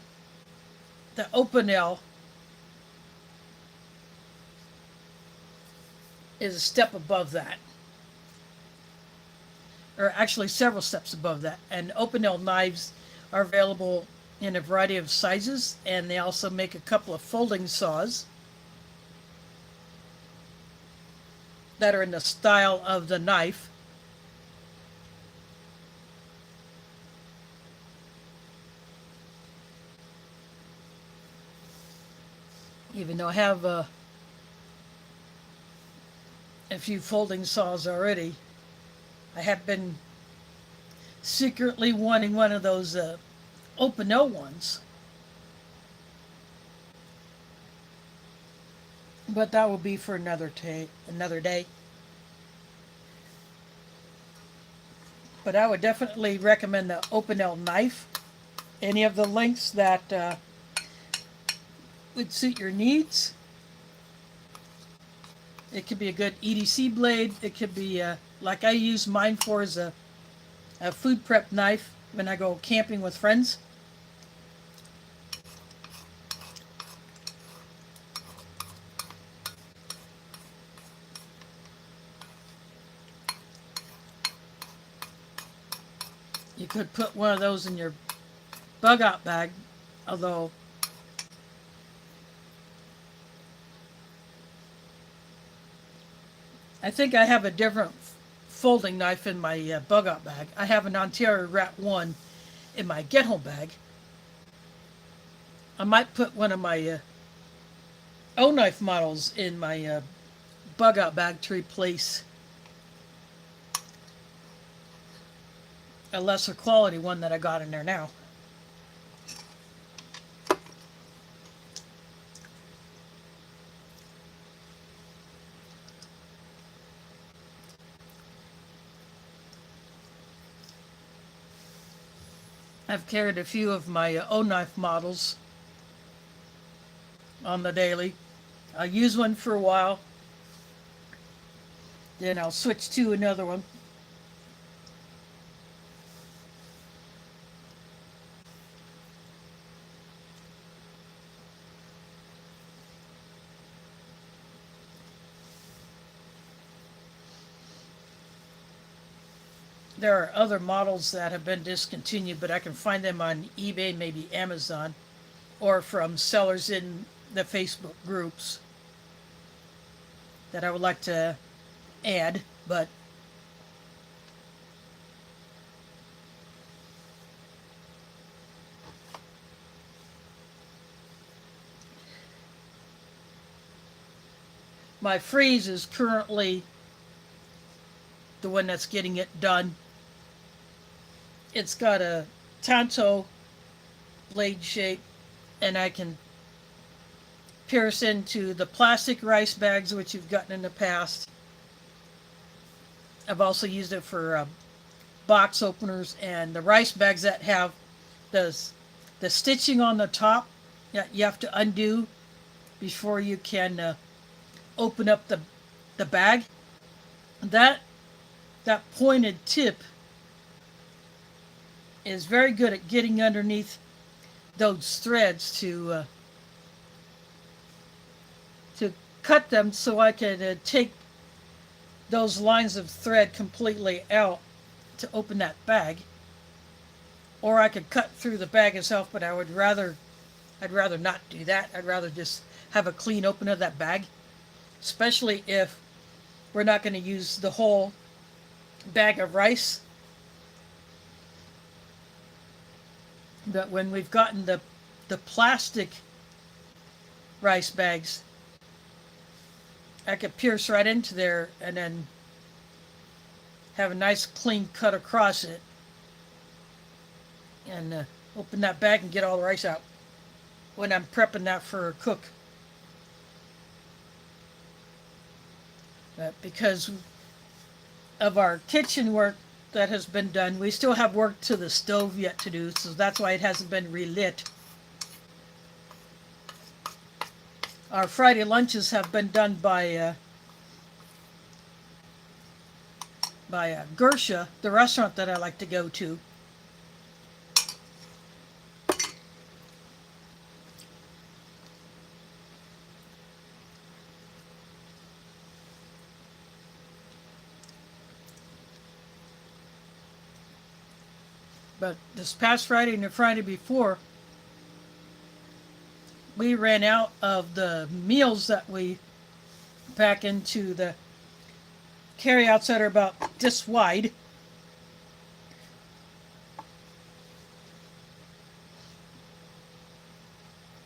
the Opinel is a step above that. Or actually several steps above that. And Opinel knives are available in a variety of sizes, and they also make a couple of folding saws that are in the style of the knife. Even though I have a few folding saws already, I have been secretly wanting one of those Opinel ones. But that will be for another day. But I would definitely recommend the Opinel knife. Any of the lengths that would suit your needs. It could be a good EDC blade. It could be, like I use mine for, as a food prep knife when I go camping with friends. You could put one of those in your bug out bag, although I think I have a different folding knife in my bug out bag. I have an Ontario Rat 1 in my get home bag. I might put one of my O knife models in my bug out bag to replace a lesser quality one that I got in there now. I've carried a few of my O knife models on the daily. I'll use one for a while, then I'll switch to another one. There are other models that have been discontinued, but I can find them on eBay, maybe Amazon, or from sellers in the Facebook groups that I would like to add, but my freeze is currently the one that's getting it done. It's got a tanto blade shape, and I can pierce into the plastic rice bags which you've gotten in the past. I've also used it for box openers, and the rice bags that have the stitching on the top that you have to undo before you can open up the bag. That pointed tip is very good at getting underneath those threads to cut them, so I could take those lines of thread completely out to open that bag. Or I could cut through the bag itself, but I'd rather not do that. I'd rather just have a clean open of that bag, especially if we're not going to use the whole bag of rice. But when we've gotten the plastic rice bags, I could pierce right into there and then have a nice clean cut across it and open that bag and get all the rice out when I'm prepping that for a cook. But because of our kitchen work that has been done, we still have work to the stove yet to do, so that's why it hasn't been relit. Our Friday lunches have been done by Gersha, the restaurant that I like to go to. But this past Friday and the Friday before, we ran out of the meals that we pack into the carryouts that are about this wide.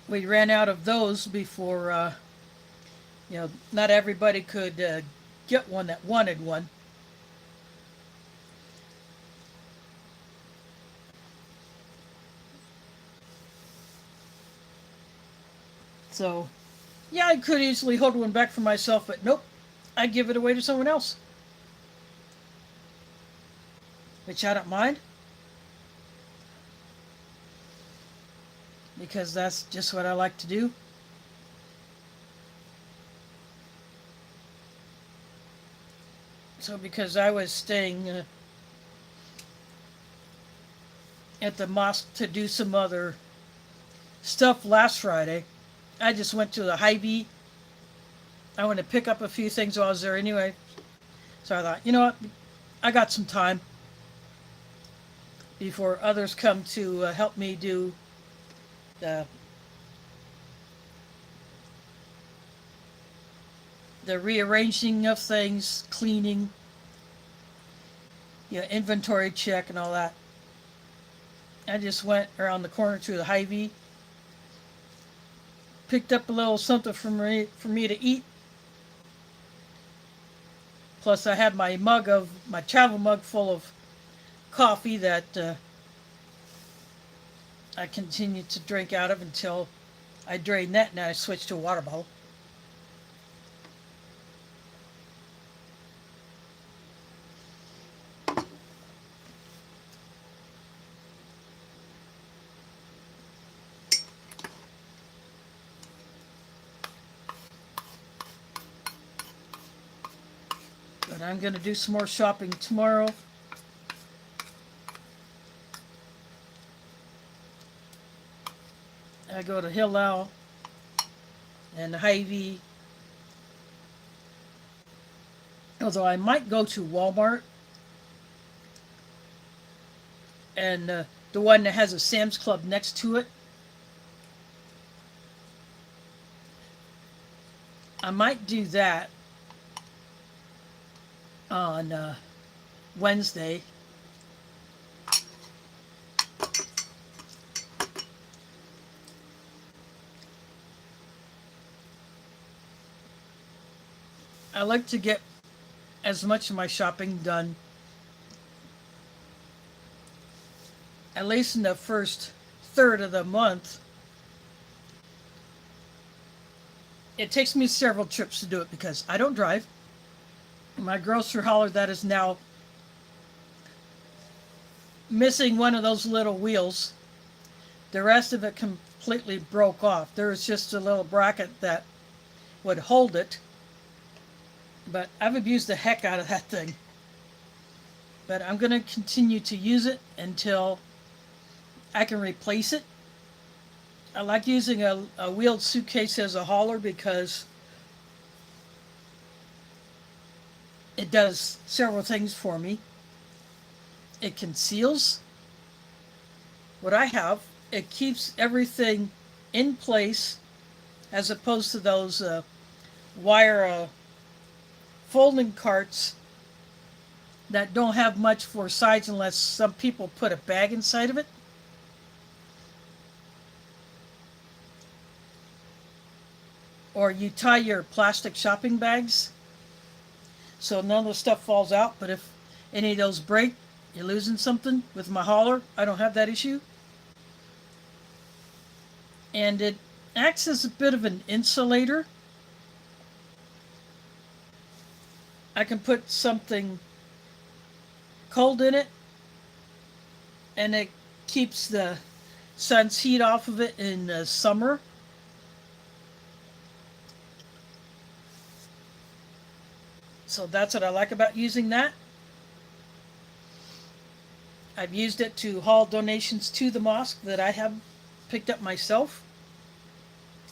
We ran out of those before, not everybody could get one that wanted one. So, yeah, I could easily hold one back for myself, but nope, I'd give it away to someone else. Which I don't mind, because that's just what I like to do. So because I was staying at the mosque to do some other stuff last Friday, I just went to the Hy-Vee. I went to pick up a few things while I was there anyway. So I thought, you know what, I got some time before others come to help me do the rearranging of things, cleaning, inventory check and all that. I just went around the corner to the Hy-Vee, picked up a little something for me to eat. Plus, I had my travel mug full of coffee that I continued to drink out of until I drained that, and I switched to a water bottle. But I'm going to do some more shopping tomorrow. I go to Hillel and Hy-Vee. Although I might go to Walmart and the one that has a Sam's Club next to it. I might do that on Wednesday. I like to get as much of my shopping done at least in the first third of the month. It takes me several trips to do it because I don't drive. My grocery hauler that is now missing one of those little wheels. The rest of it completely broke off. There was just a little bracket that would hold it. But I've abused the heck out of that thing. But I'm going to continue to use it until I can replace it. I like using a wheeled suitcase as a hauler because it It does several things for me. It conceals what I have. It keeps everything in place as opposed to those wire folding carts that don't have much for sides unless some people put a bag inside of it. Or you tie your plastic shopping bags so none of the stuff falls out. But if any of those break, you're losing something. With my hauler, I don't have that issue. And it acts as a bit of an insulator. I can put something cold in it, and it keeps the sun's heat off of it in the summer. So that's what I like about using that. I've used it to haul donations to the mosque that I have picked up myself,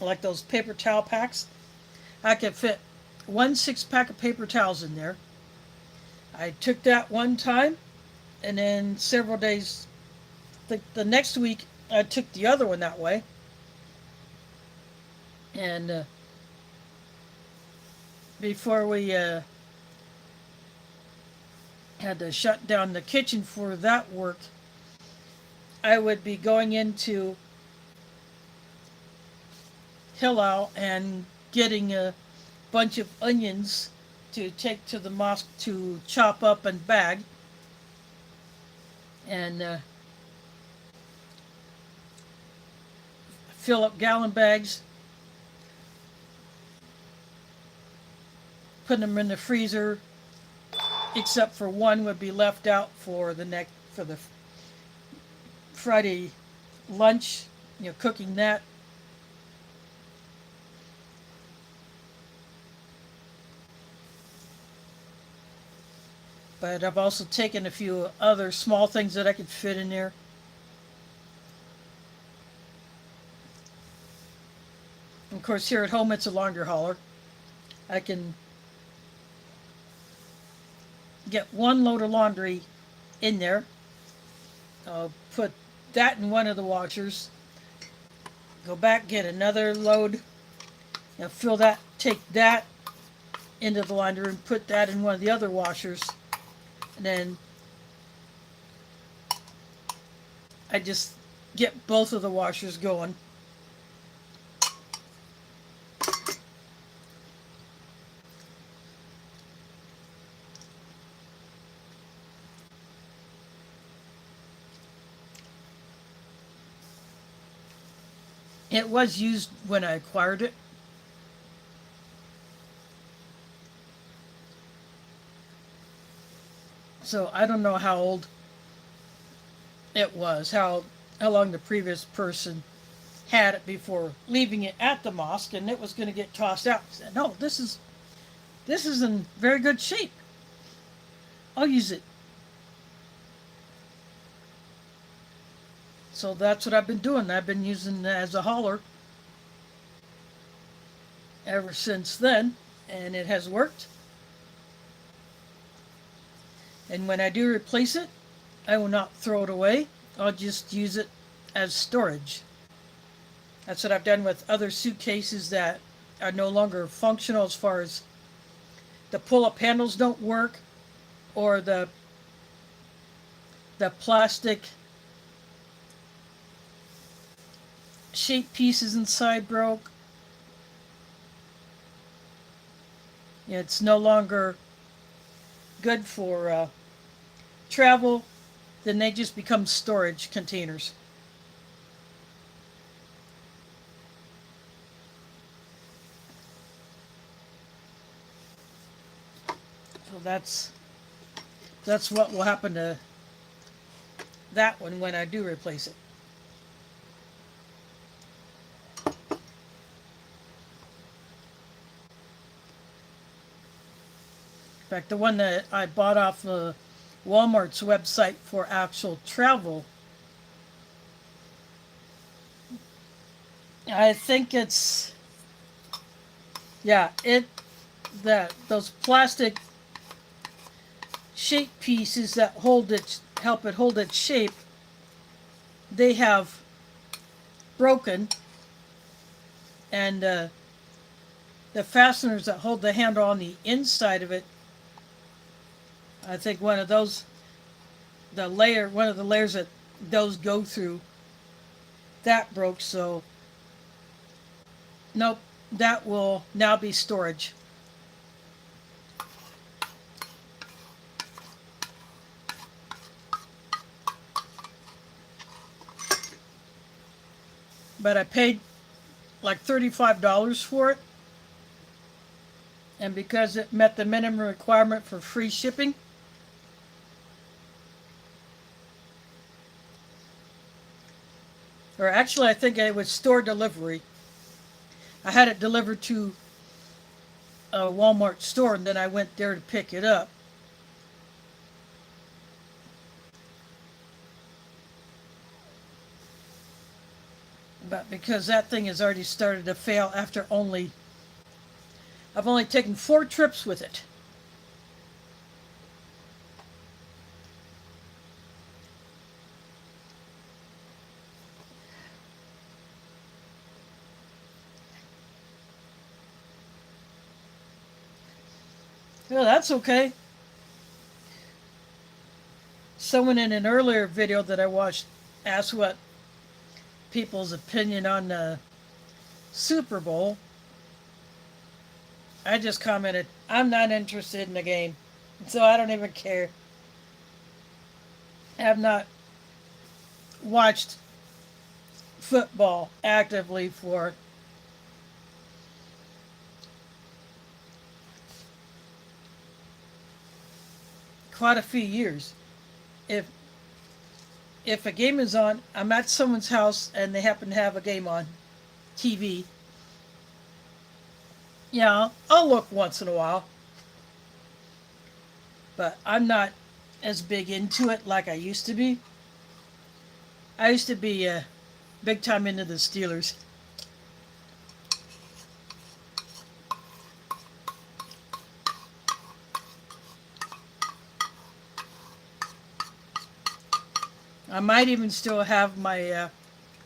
like those paper towel packs. I could fit 1 6-pack of paper towels in there. I took that one time, and then several days, the next week, I took the other one that way. And before we had to shut down the kitchen for that work, I would be going into Hillel and getting a bunch of onions to take to the mosque to chop up and bag. And fill up gallon bags, put them in the freezer, except for one would be left out for the Friday lunch, cooking that. But I've also taken a few other small things that I could fit in there. Of course, here at home, it's a laundry hauler. I can get one load of laundry in there. I'll put that in one of the washers. Go back, get another load. Fill that, take that into the laundry and put that in one of the other washers. And then I just get both of the washers going. It was used when I acquired it. So I don't know how old it was, how long the previous person had it before leaving it at the mosque, and it was going to get tossed out. I said, no, this is in very good shape. I'll use it. So that's what I've been doing. I've been using it as a hauler ever since then, and it has worked. And when I do replace it, I will not throw it away. I'll just use it as storage. That's what I've done with other suitcases that are no longer functional, as far as the pull-up handles don't work, or the plastic shape pieces inside broke. It's no longer good for travel. Then they just become storage containers. So that's what will happen to that one when I do replace it. In fact, the one that I bought off Walmart's website for actual travel, I think it's, those plastic shape pieces that help it hold its shape, they have broken, and the fasteners that hold the handle on the inside of it, I think one of the layers that those go through, that broke. So nope, that will now be storage. But I paid like $35 for it, and because it met the minimum requirement for free shipping, or actually I think it was store delivery. I had it delivered to a Walmart store, and then I went there to pick it up. But because that thing has already started to fail after I've only taken 4 trips with it. Well, that's okay. Someone in an earlier video that I watched asked what people's opinion on the Super Bowl. I just commented, I'm not interested in the game, so I don't even care. I have not watched football actively for quite a few years. If if a game is on, I'm at someone's house and they happen to have a game on TV. Yeah, I'll look once in a while, but I'm not as big into it like I used to be. I used to be big time into the Steelers. I might even still have my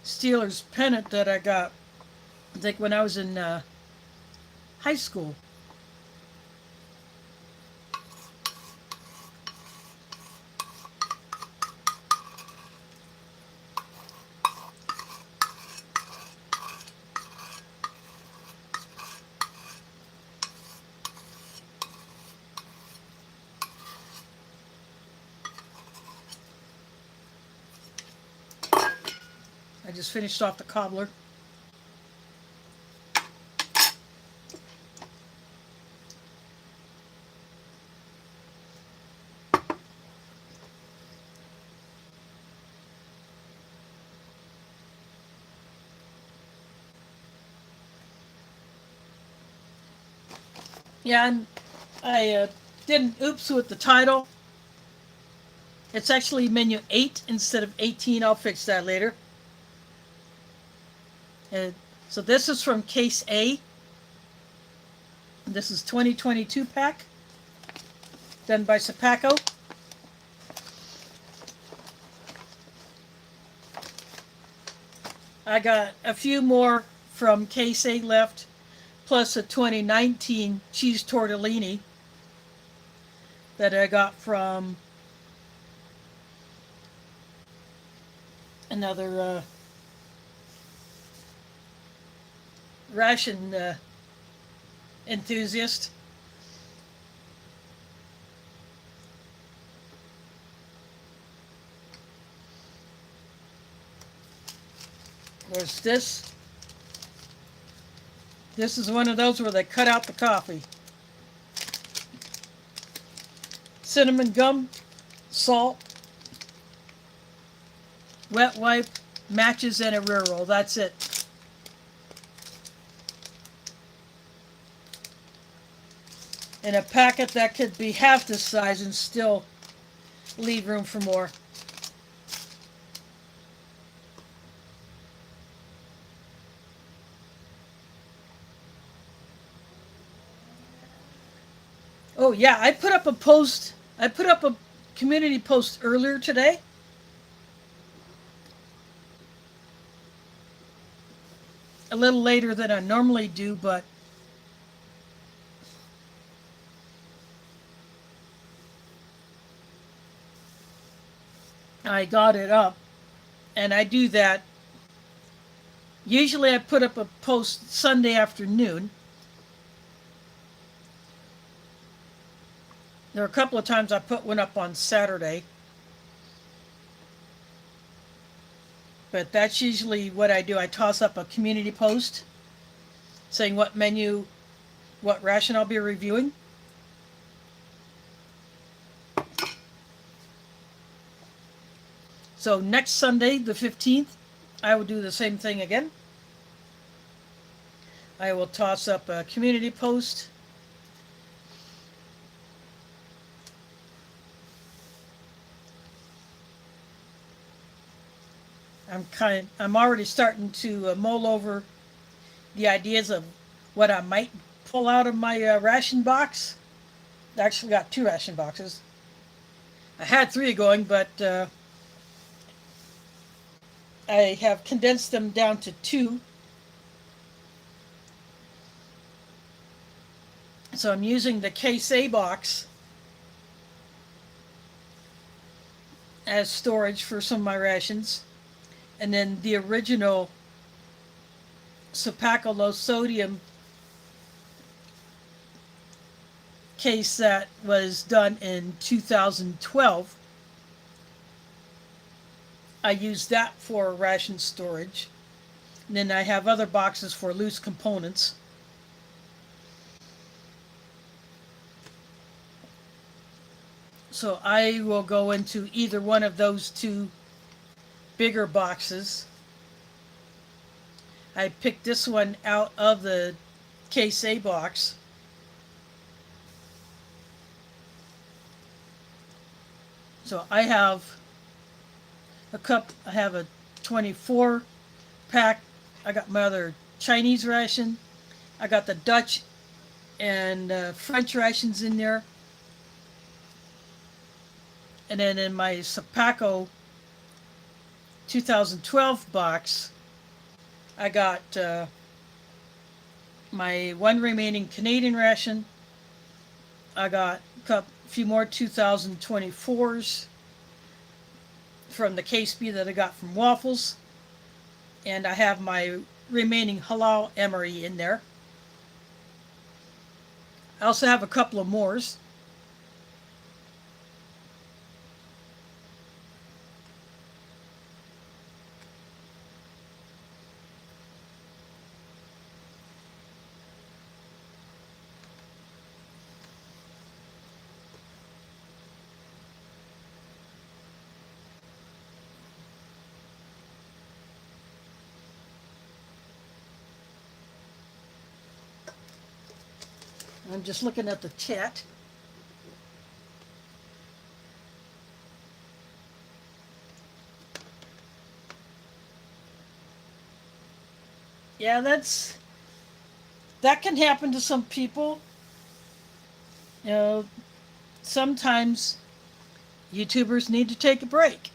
Steelers pennant that I got, I think, when I was in high school. I just finished off the cobbler. Yeah, and I did an oops with the title. It's actually menu 8 instead of 18. I'll fix that later. And so this is from Case A. This is 2022 pack, done by Sapaco. I got a few more from Case A left, plus a 2019 cheese tortellini that I got from another Ration enthusiast. There's this. This is one of those where they cut out the coffee. Cinnamon gum, salt, wet wipe, matches, and a rear roll. That's it. In a packet that could be half this size and still leave room for more. Oh yeah, I put up a post I put up a community post earlier today. A little later than I normally do, but I got it up. And I do that. Usually I put up a post Sunday afternoon. There are a couple of times I put one up on Saturday. But that's usually what I do. I toss up a community post saying what menu, what ration I'll be reviewing. So next Sunday, the 15th, I will do the same thing again. I will toss up a community post. I'm already starting to mull over the ideas of what I might pull out of my ration box. I actually got 2 ration boxes. I had 3 going, but I have condensed them down to 2. So I'm using the Case A box as storage for some of my rations. And then the original Sopaco low sodium case that was done in 2012. I use that for ration storage. And then I have other boxes for loose components. So I will go into either one of those 2 bigger boxes. I picked this one out of the Case A box. So I have I have a 24 pack. I got my other Chinese ration. I got the Dutch and French rations in there. And then in my Sopaco 2012 box, I got my 1 remaining Canadian ration. I got a few more 2024s from the Case B that I got from Waffles. And I have my remaining halal MRE in there. I also have a couple of mores. I'm just looking at the chat. Yeah, that can happen to some people. You know, sometimes YouTubers need to take a break,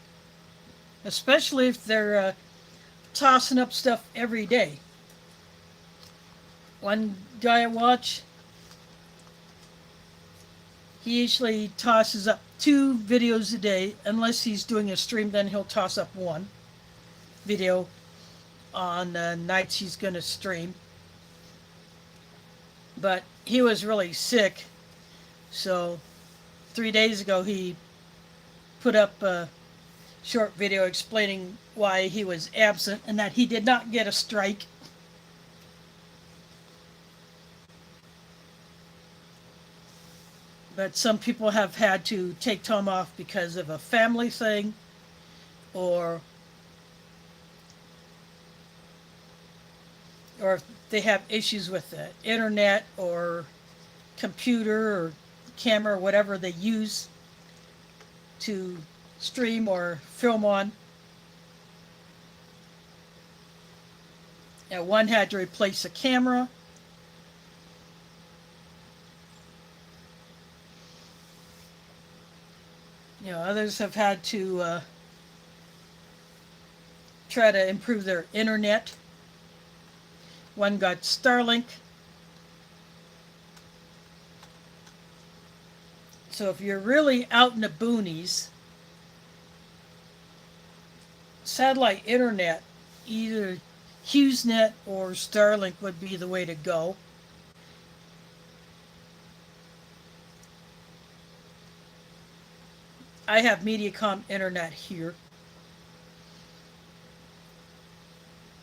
especially if they're tossing up stuff every day. One guy I watch, he usually tosses up 2 videos a day. Unless he's doing a stream, then he'll toss up 1 video on nights he's going to stream. But he was really sick, so 3 days ago he put up a short video explaining why he was absent and that he did not get a strike. But some people have had to take time off because of a family thing, or if they have issues with the internet or computer or camera or whatever they use to stream or film on. One had to replace a camera. Others have had to try to improve their internet. One got Starlink. So if you're really out in the boonies, satellite internet, either HughesNet or Starlink would be the way to go. I have Mediacom internet here,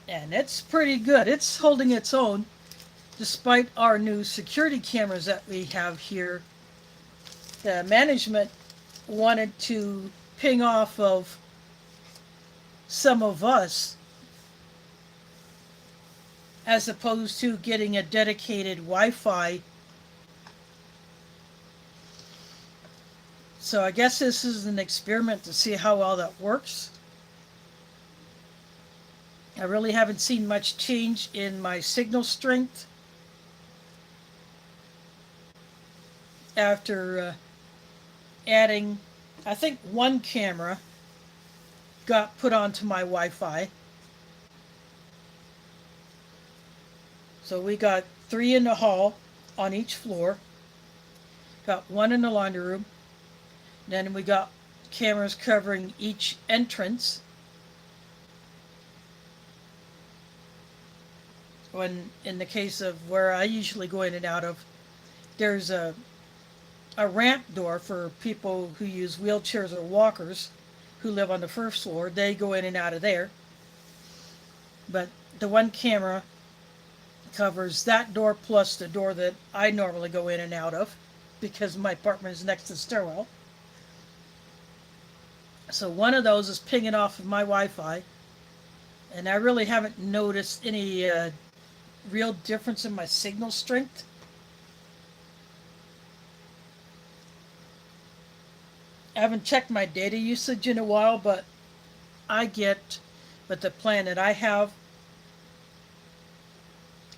and it's pretty good. It's holding its own despite our new security cameras that we have here. The management wanted to ping off of some of us as opposed to getting a dedicated Wi-Fi. So I guess this is an experiment to see how well that works. I really haven't seen much change in my signal strength after adding, I think one camera got put onto my Wi-Fi. So we got 3 in the hall on each floor, got 1 in the laundry room, then we got cameras covering each entrance. When in the case of where I usually go in and out of, there's a ramp door for people who use wheelchairs or walkers who live on the first floor. They go in and out of there. But the one camera covers that door plus the door that I normally go in and out of because my apartment is next to the stairwell. So one of those is pinging off of my Wi-Fi, and I really haven't noticed any real difference in my signal strength. I haven't checked my data usage in a while, but with the plan that I have,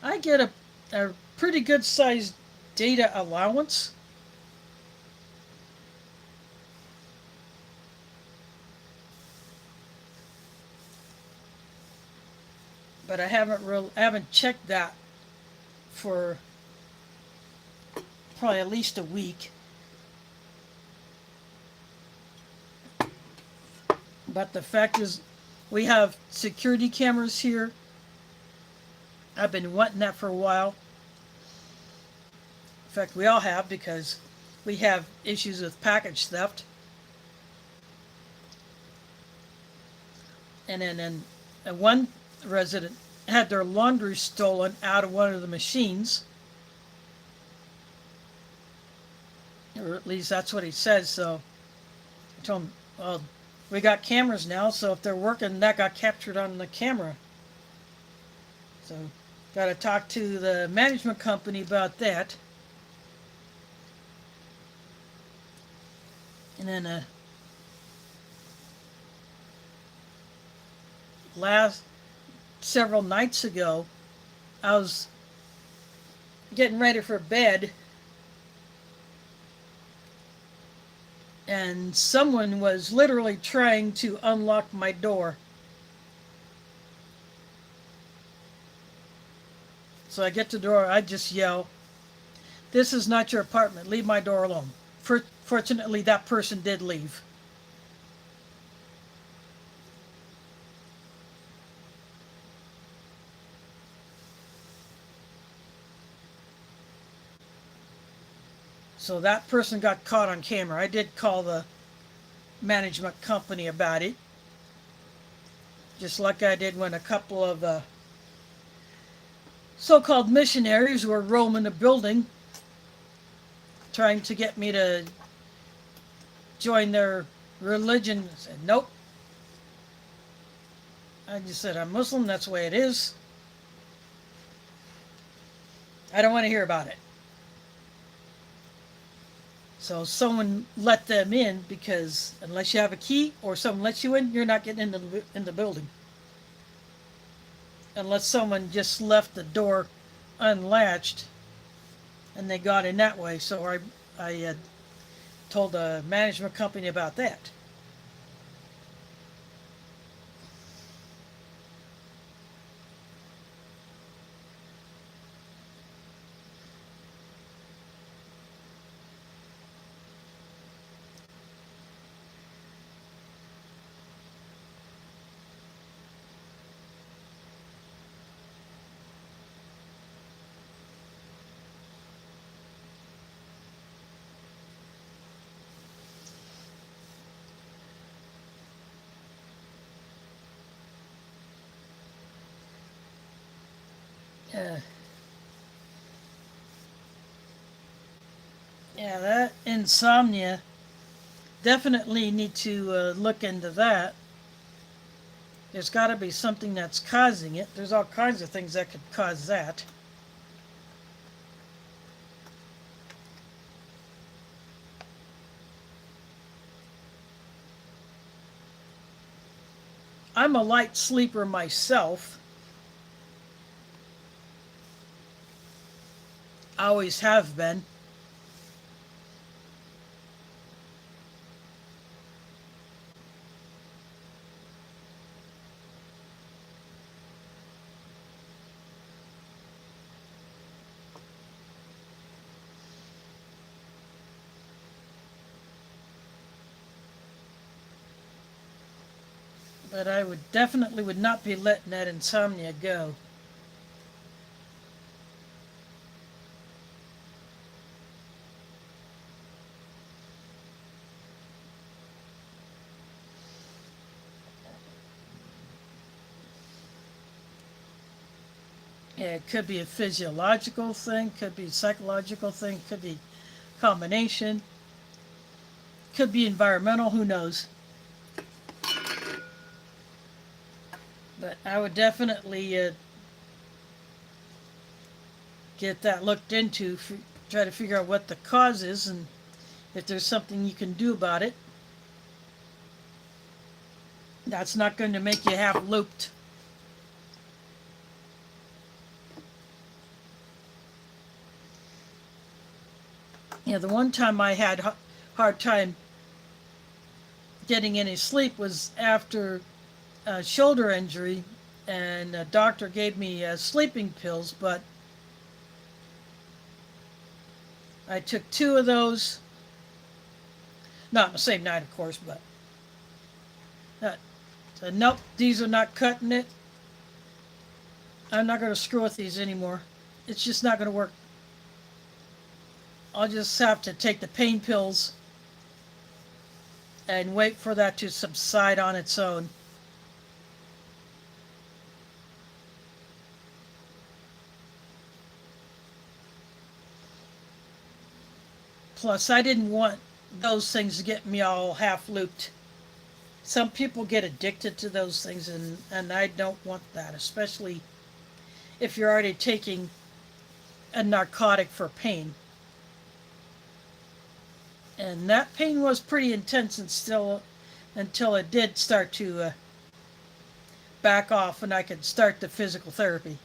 I get a pretty good sized data allowance. But I haven't checked that for probably at least a week. But the fact is, we have security cameras here. I've been wanting that for a while. In fact, we all have, because we have issues with package theft. And then one resident had their laundry stolen out of one of the machines. Or at least that's what he says. So I told him, well, we got cameras now, so if they're working, that got captured on the camera. So got to talk to the management company about that. And then several nights ago, I was getting ready for bed, and someone was literally trying to unlock my door. So I get to the door, I just yell, "This is not your apartment, leave my door alone." Fortunately, that person did leave. So that person got caught on camera. I did call the management company about it, just like I did when a couple of so-called missionaries were roaming the building trying to get me to join their religion. I said, nope. I just said, I'm Muslim, that's the way it is. I don't want to hear about it. So someone let them in, because unless you have a key or someone lets you in, you're not getting in the building. Unless someone just left the door unlatched and they got in that way. So I told the management company about that. Uh, yeah, that insomnia, definitely need to look into that. There's got to be something that's causing it. There's all kinds of things that could cause that. I'm a light sleeper myself. I always have been. But I would definitely would not be letting that insomnia go. Yeah, it could be a physiological thing, could be a psychological thing, could be a combination, could be environmental, who knows. But I would definitely get that looked into, try to figure out what the cause is and if there's something you can do about it. That's not going to make you half looped. Yeah, the one time I had hard time getting any sleep was after a shoulder injury, and a doctor gave me sleeping pills, but I took two of those, not the same night, of course, but said, nope, these are not cutting it. I'm not going to screw with these anymore. It's just not going to work. I'll just have to take the pain pills and wait for that to subside on its own. Plus, I didn't want those things to get me all half looped. Some people get addicted to those things, and I don't want that, especially if you're already taking a narcotic for pain. And that pain was pretty intense and still until it did start to back off and I could start the physical therapy.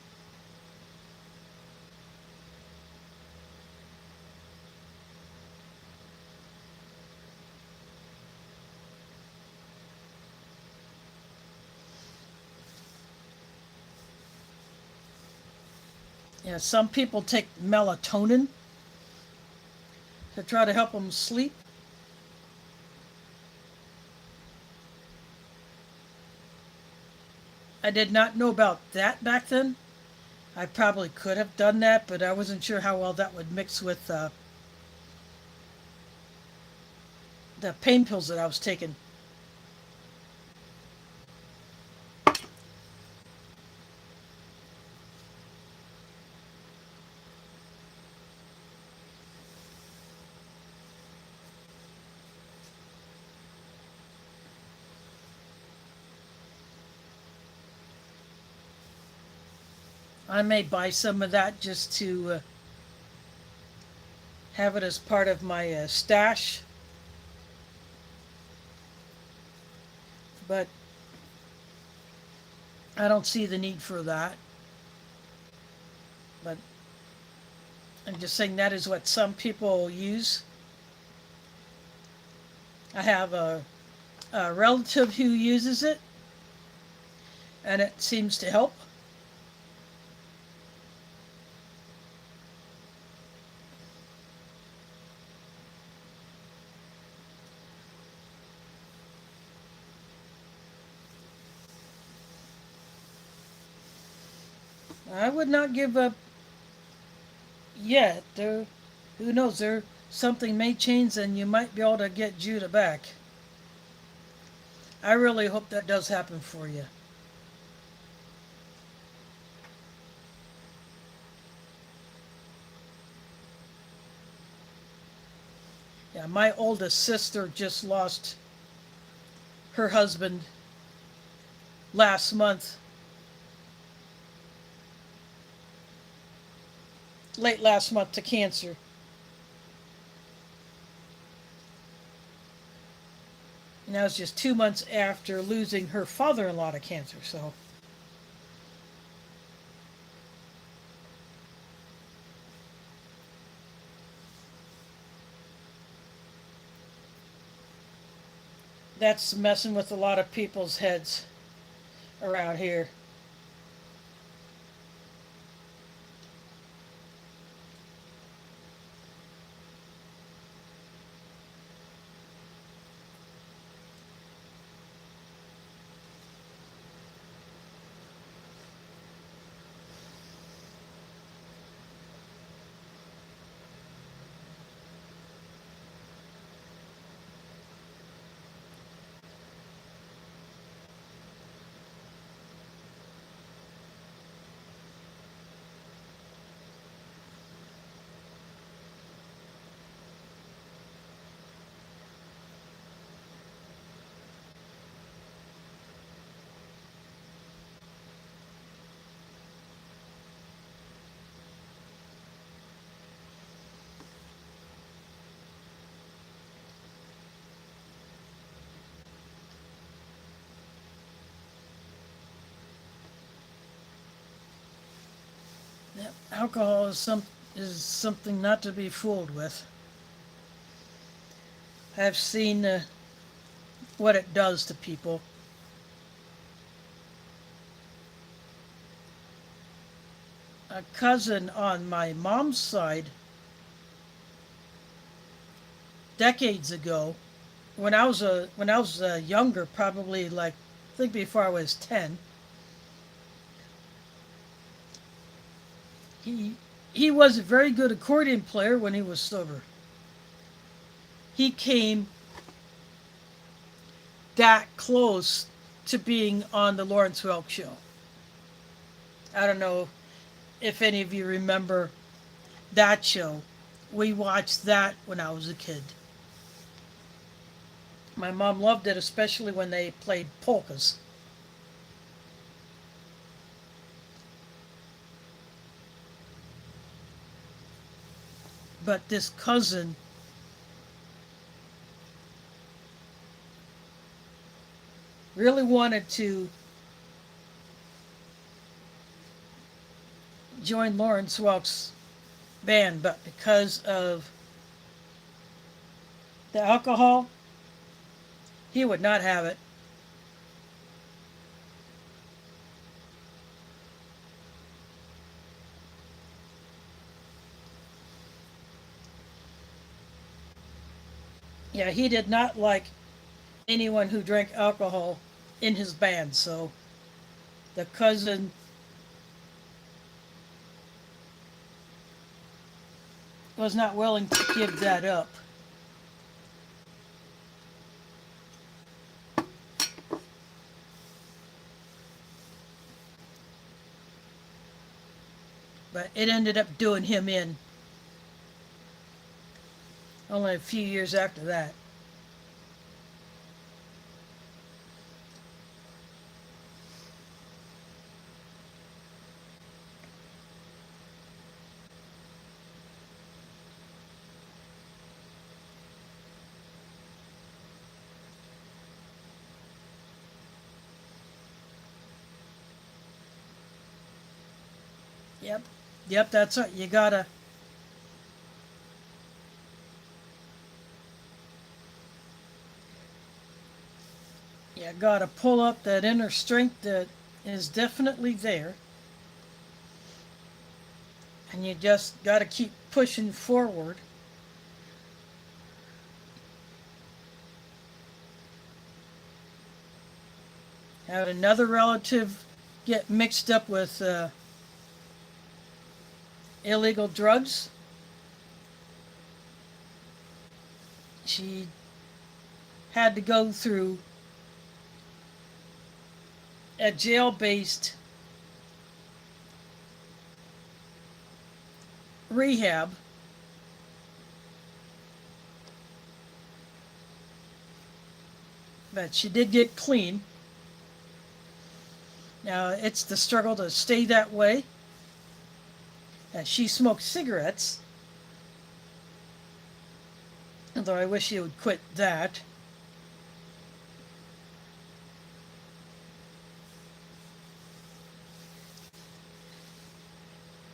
Yeah, some people take melatonin to try to help them sleep. I did not know about that back then. I probably could have done that, but I wasn't sure how well that would mix with the pain pills that I was taking. I may buy some of that just to have it as part of my stash, but I don't see the need for that. But I'm just saying that is what some people use. I have a relative who uses it, and it seems to help. I would not give up yet. There, who knows? There something may change, and you might be able to get Judah back. I really hope that does happen for you. Yeah, my oldest sister just lost her husband last month, late last month, to cancer. And that was just 2 months after losing her father in law to cancer. So, that's messing with a lot of people's heads around here. Yep. Alcohol is something not to be fooled with. I've seen what it does to people. A cousin on my mom's side, decades ago, when I was younger, probably like I think before I was 10, he he was a very good accordion player when he was sober. He came that close to being on the Lawrence Welk show. I don't know if any of you remember that show. We watched that when I was a kid. My mom loved it, especially when they played polkas. But this cousin really wanted to join Lawrence Welk's band, but because of the alcohol, he would not have it. Yeah, he did not like anyone who drank alcohol in his band, so the cousin was not willing to give that up. But it ended up doing him in only a few years after that. Yep. Yep, that's right. You gotta You gotta pull up that inner strength that is definitely there. And you just gotta keep pushing forward. Had another relative get mixed up with illegal drugs. She had to go through a jail based rehab. But she did get clean. Now it's the struggle to stay that way. She smoked cigarettes, although I wish she would quit that.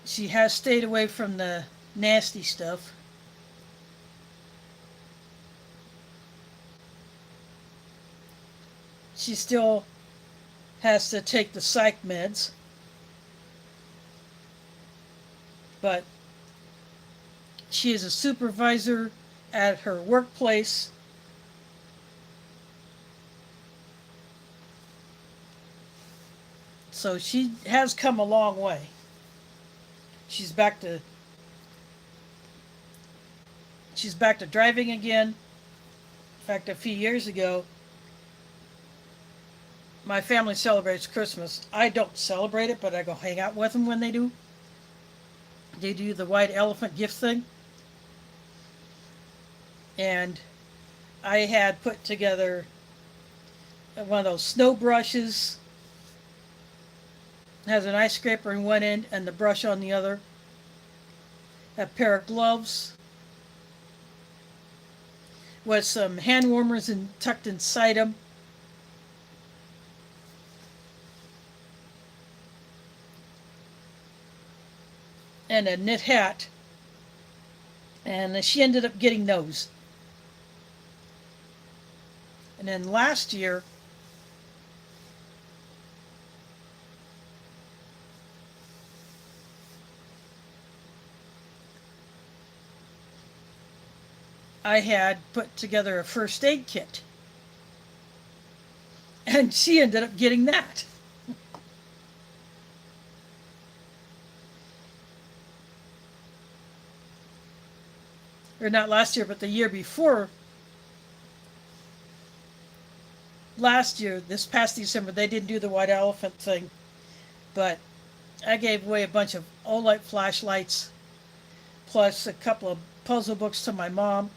She has stayed away from the nasty stuff. She still has to take the psych meds, but she is a supervisor at her workplace. So she has come a long way. She's back to driving again. In fact, a few years ago, my family celebrates Christmas. I don't celebrate it, but I go hang out with them when they do. They do the white elephant gift thing. And I had put together one of those snow brushes. It has an ice scraper in one end and the brush on the other. A pair of gloves with some hand warmers tucked inside them. And a knit hat. And she ended up getting those. And then last year, I had put together a first aid kit. And she ended up getting that. Or not last year, but the year before. Last year, this past December, they didn't do the white elephant thing. But I gave away a bunch of Olight flashlights, plus a couple of puzzle books to my mom.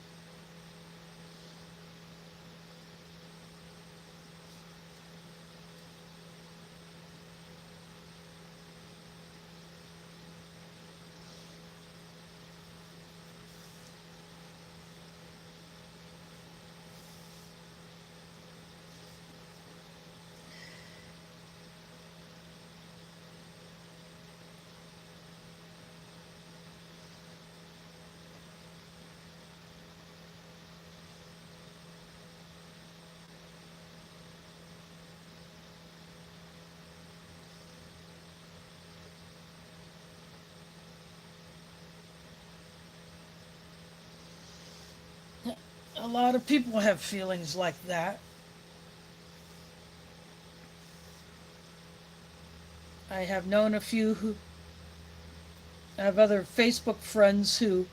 A lot of people have feelings like that. I have known a few who have other Facebook friends who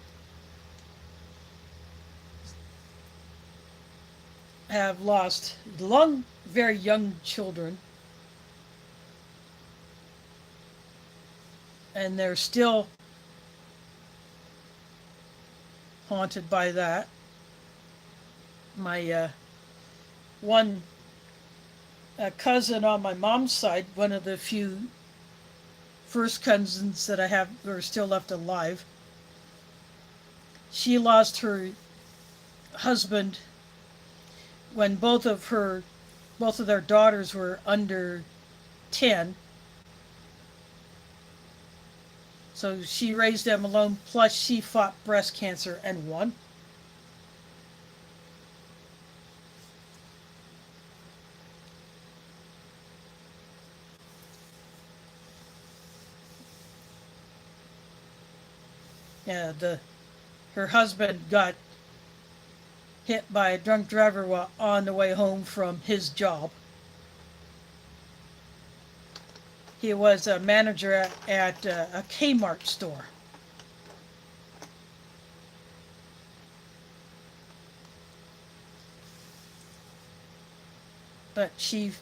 have lost very young children, and they're still haunted by that. My one cousin on my mom's side, one of the few first cousins that I have who are still left alive, she lost her husband when both of their daughters were under 10. So she raised them alone, plus she fought breast cancer and won. Yeah, her husband got hit by a drunk driver while on the way home from his job. He was a manager at a Kmart store. But she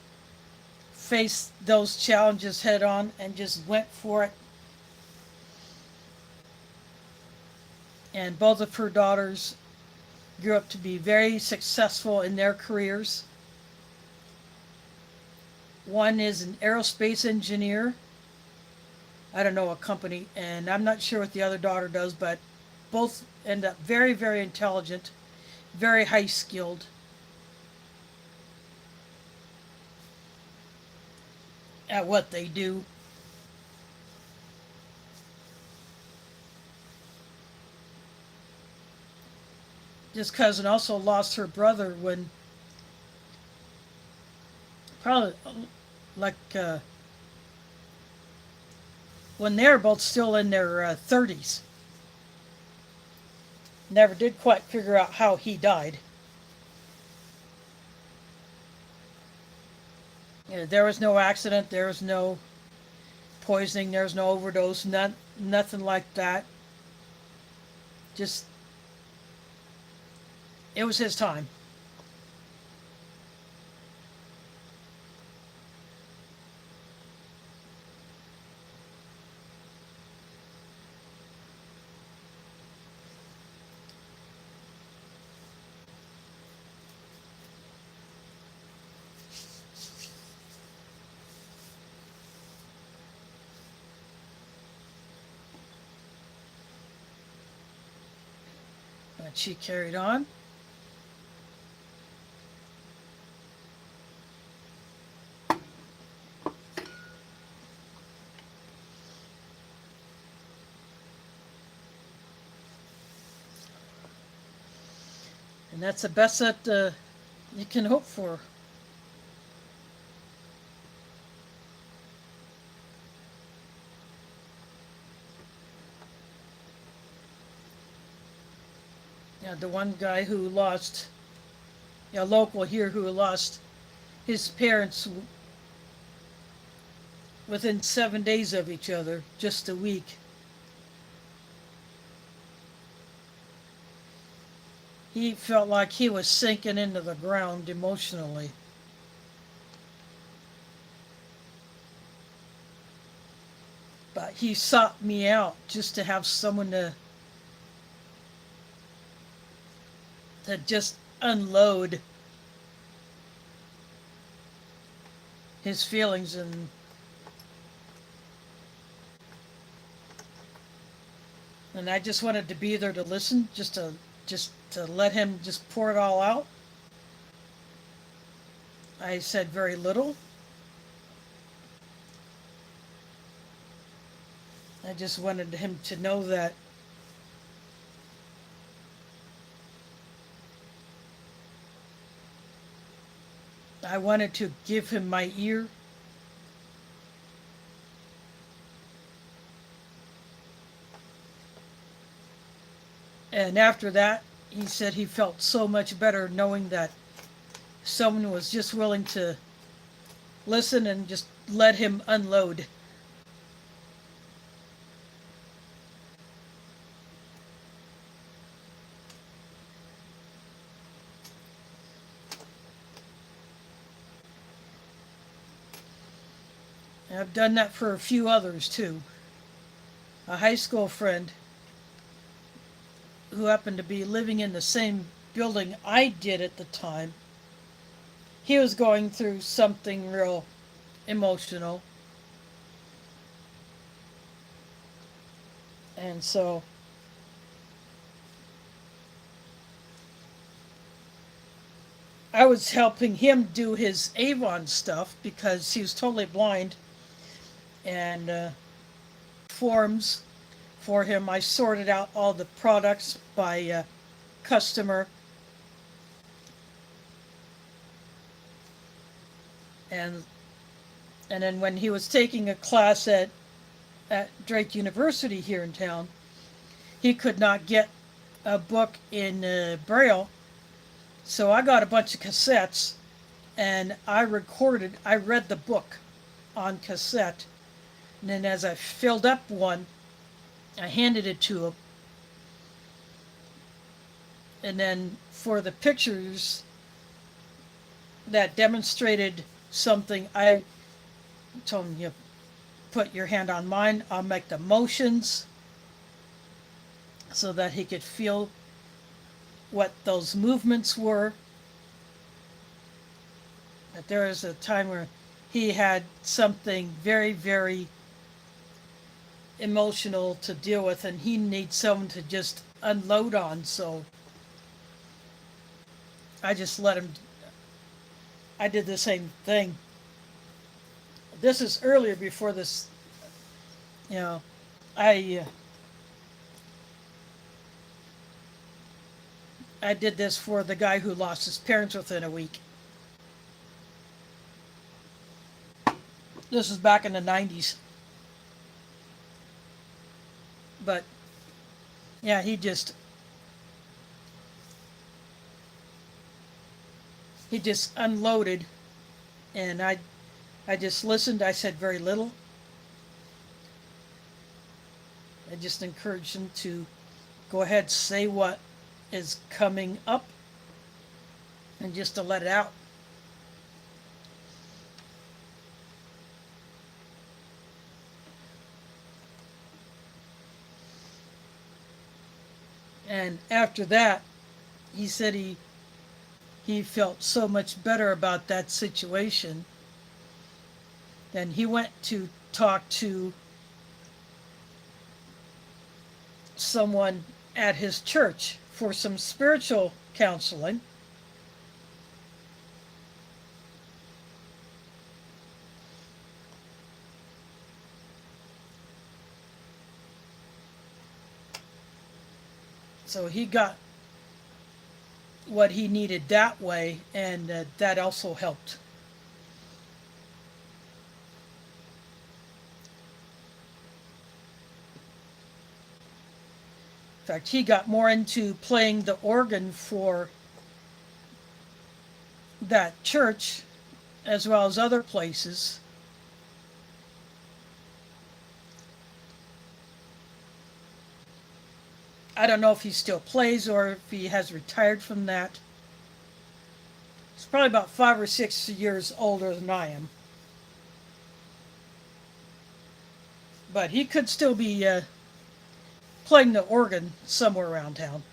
faced those challenges head on and just went for it. And both of her daughters grew up to be very successful in their careers. One is an aerospace engineer. I don't know what company, and I'm not sure what the other daughter does, but both end up very, very intelligent, very high skilled. At what they do. This cousin also lost her brother when probably like when they were both still in their 30s. Never did quite figure out how he died. You know, there was no accident, there was no poisoning, there was no overdose, nothing like that. Just, it was his time. But she carried on. And that's the best that you can hope for. Yeah, the one guy who lost, yeah, local here who lost his parents within 7 days of each other, just a week. He felt like he was sinking into the ground emotionally. But he sought me out just to have someone to just unload his feelings and I just wanted to be there to listen, just to let him just pour it all out. I said very little. I just wanted him to know that I wanted to give him my ear. And after that, he said he felt so much better knowing that someone was just willing to listen and just let him unload. And I've done that for a few others too. A high school friend who happened to be living in the same building I did at the time, he was going through something real emotional. And so I was helping him do his Avon stuff because he was totally blind, and forms for him. I sorted out all the products by customer, and then when he was taking a class at Drake University here in town, he could not get a book in Braille. So I got a bunch of cassettes and I read the book on cassette. And then as I filled up one, I handed it to him. And then for the pictures that demonstrated something, I told him, you put your hand on mine, I'll make the motions so that he could feel what those movements were. But there was a time where he had something very, very emotional to deal with, and he needs someone to just unload on. So I just let him. I did the same thing. This is earlier before this. You know, I I did this for the guy who lost his parents within a week. This was back in the 90s. But yeah, he just unloaded, and I just listened. I said very little. I just encouraged him to go ahead, say what is coming up, and just to let it out. And after that, he said he felt so much better about that situation. Then he went to talk to someone at his church for some spiritual counseling. So he got what he needed that way, and that also helped. In fact, he got more into playing the organ for that church as well as other places. I don't know if he still plays or if he has retired from that. He's probably about 5 or 6 years older than I am. But he could still be playing the organ somewhere around town.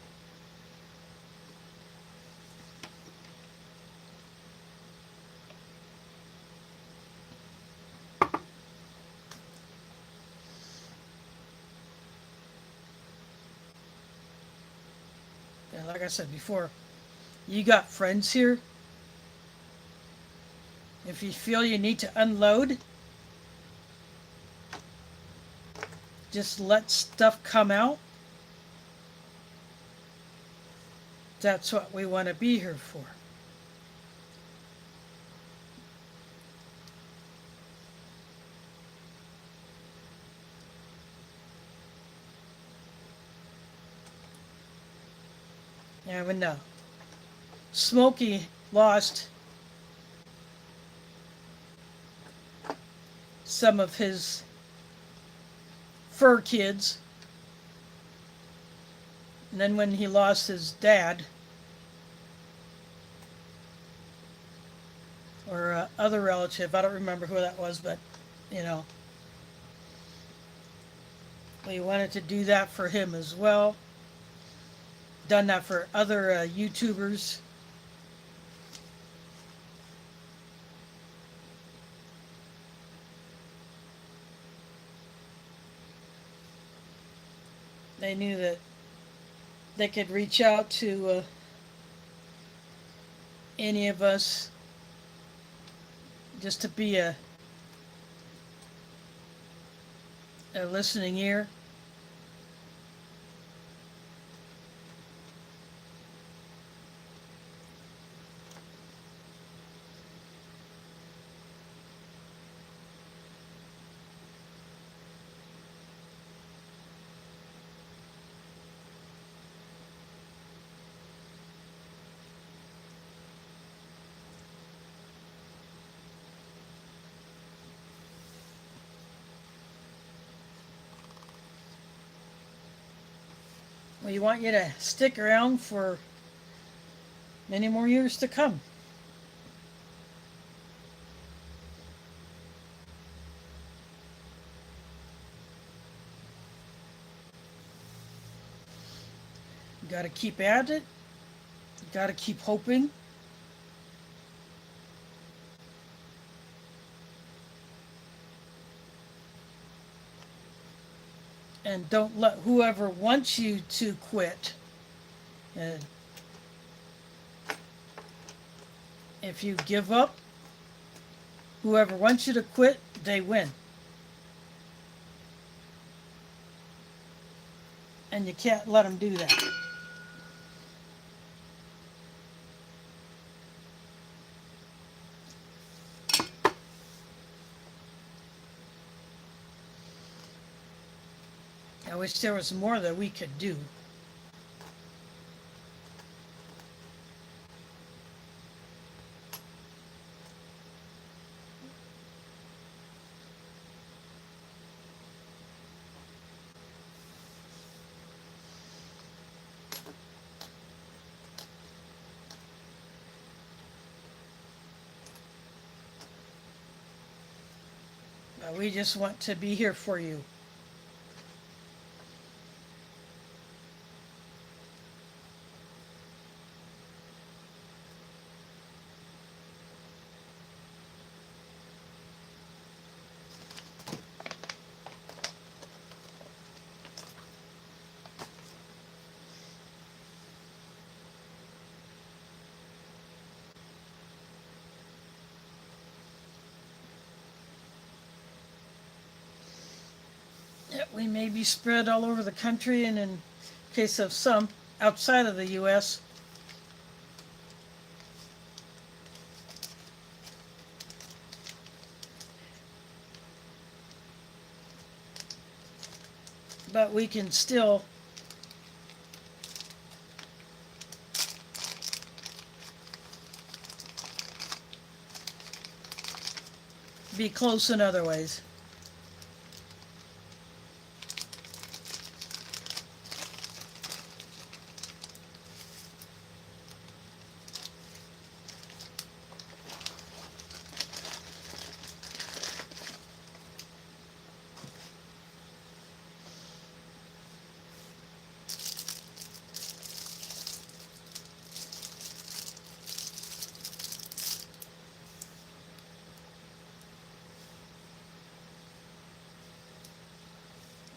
And like I said before, you got friends here. If you feel you need to unload, just let stuff come out. That's what we want to be here for. Yeah, when Smokey lost some of his fur kids, and then when he lost his dad, or other relative, I don't remember who that was, but you know, we wanted to do that for him as well. Done that for other YouTubers. They knew that they could reach out to any of us just to be a listening ear. We want you to stick around for many more years to come. You got to keep at it. You got to keep hoping. And don't let whoever wants you to quit. Uh, if you give up, whoever wants you to quit, they win. And you can't let them do that. I wish there was more that we could do. We just want to be here for you. We may be spread all over the country, and in case of some outside of the U.S., but we can still be close in other ways.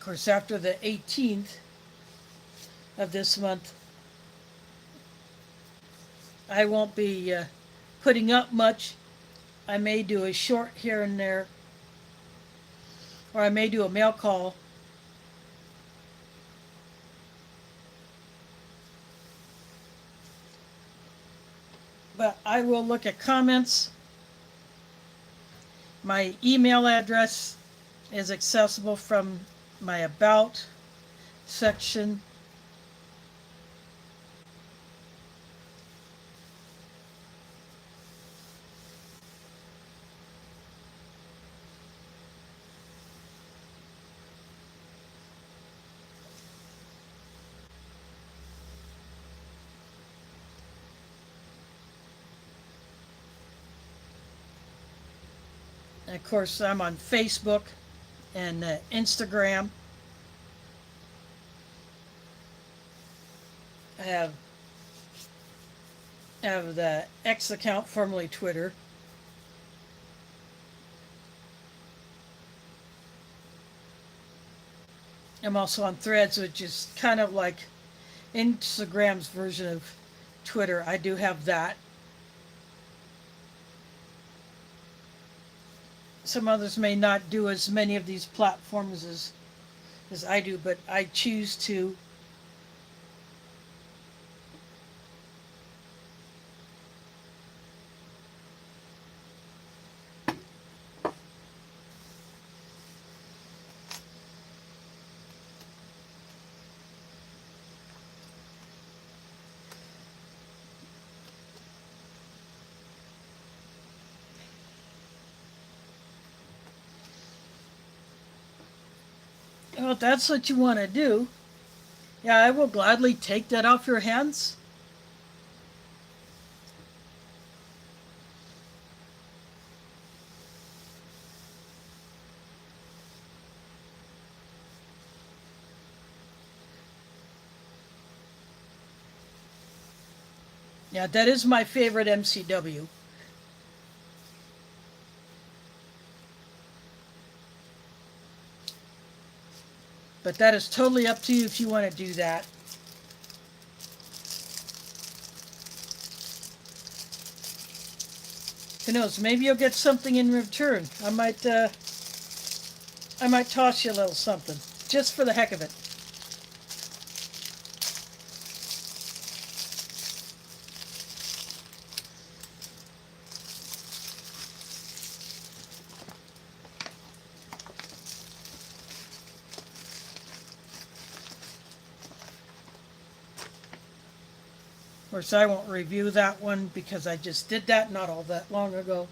Of course, after the 18th of this month, I won't be putting up much. I may do a short here and there, or I may do a mail call. But I will look at comments. My email address is accessible from my About section. And of course, I'm on Facebook and Instagram. I have the X account, formerly Twitter. I'm also on Threads, which is kind of like Instagram's version of Twitter. I do have that. Some others may not do as many of these platforms as I do, but I choose to. Well, if that's what you want to do, Yeah, I will gladly take that off your hands. Yeah, that is my favorite MCW. But that is totally up to you if you want to do that. Who knows? Maybe you'll get something in return. I might toss you a little something just for the heck of it. Of course, I won't review that one because I just did that not all that long ago.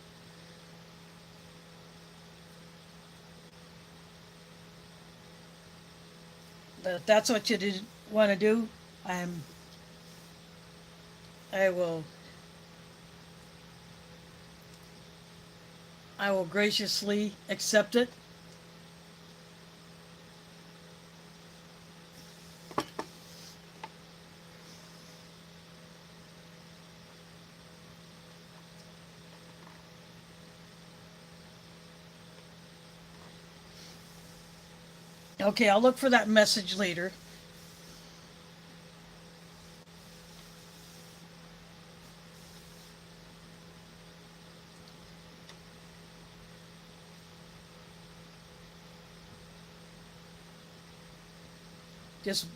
But if that's what you did want to do, I'm I will I will graciously accept it. Okay, I'll look for that message later. Just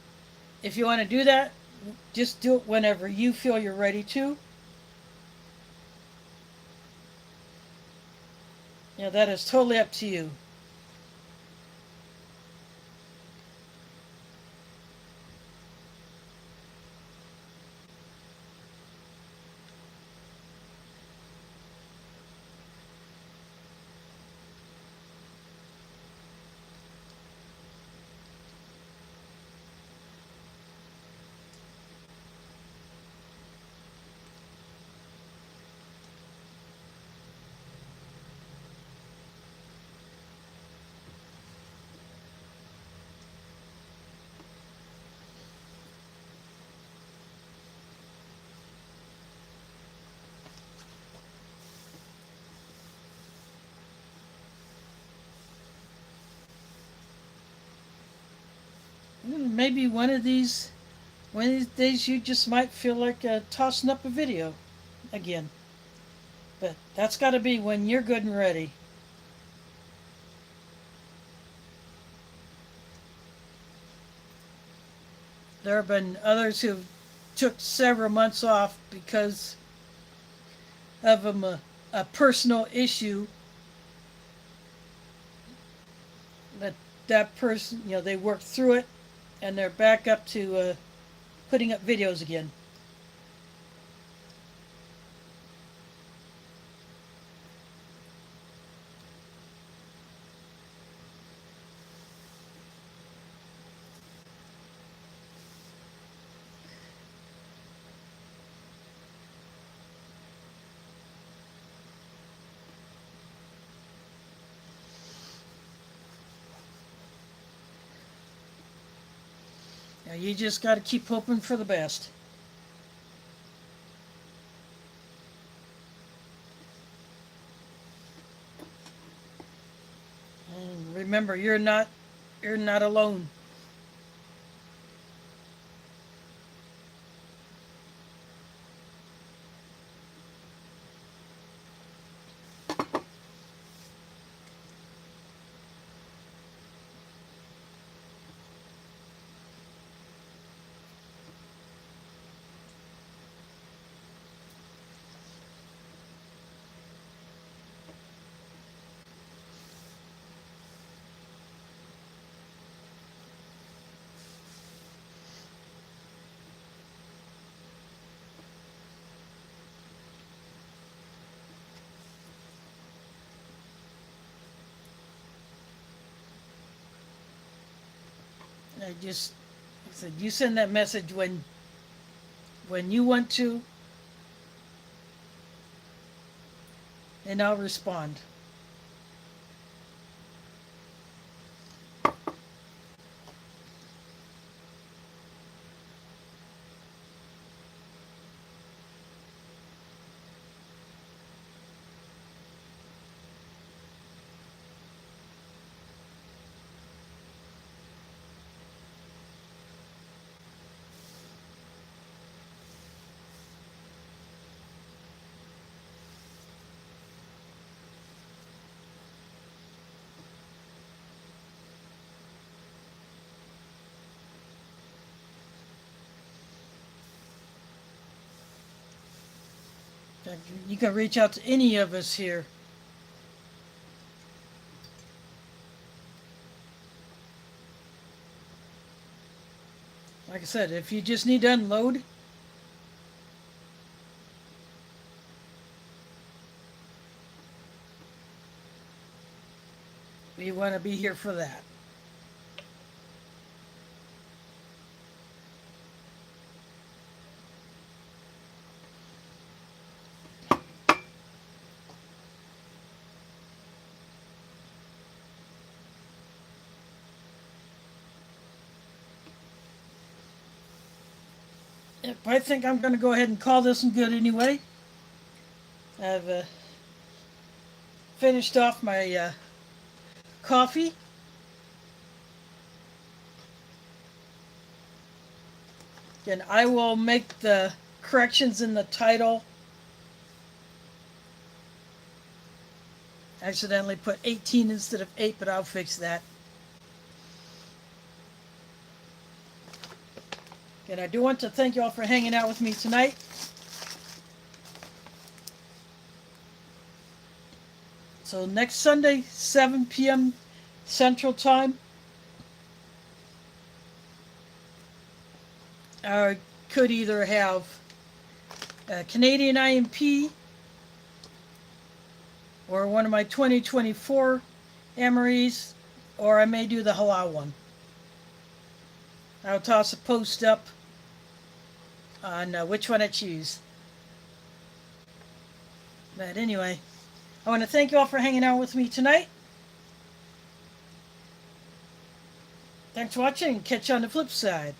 if you want to do that, just do it whenever you feel you're ready to. Yeah, that is totally up to you. Maybe one of these days you just might feel like tossing up a video again. But that's got to be when you're good and ready. There have been others who took several months off because of a personal issue that that person, they worked through it and they're back up to putting up videos again. Now you just got to keep hoping for the best. And remember, you're not alone. I just So you send that message when you want to, and I'll respond. You can reach out to any of us here. Like I said, if you just need to unload, we want to be here for that. Yep, I think I'm going to go ahead and call this one good anyway. I've finished off my coffee. And I will make the corrections in the title. Accidentally put 18 instead of 8, but I'll fix that. And I do want to thank you all for hanging out with me tonight. So next Sunday, 7 p.m. Central Time. I could either have a Canadian IMP or one of my 2024 MREs, or I may do the halal one. I'll toss a post up on which one I choose. But anyway, I want to thank you all for hanging out with me tonight. Thanks for watching. Catch you on the flip side.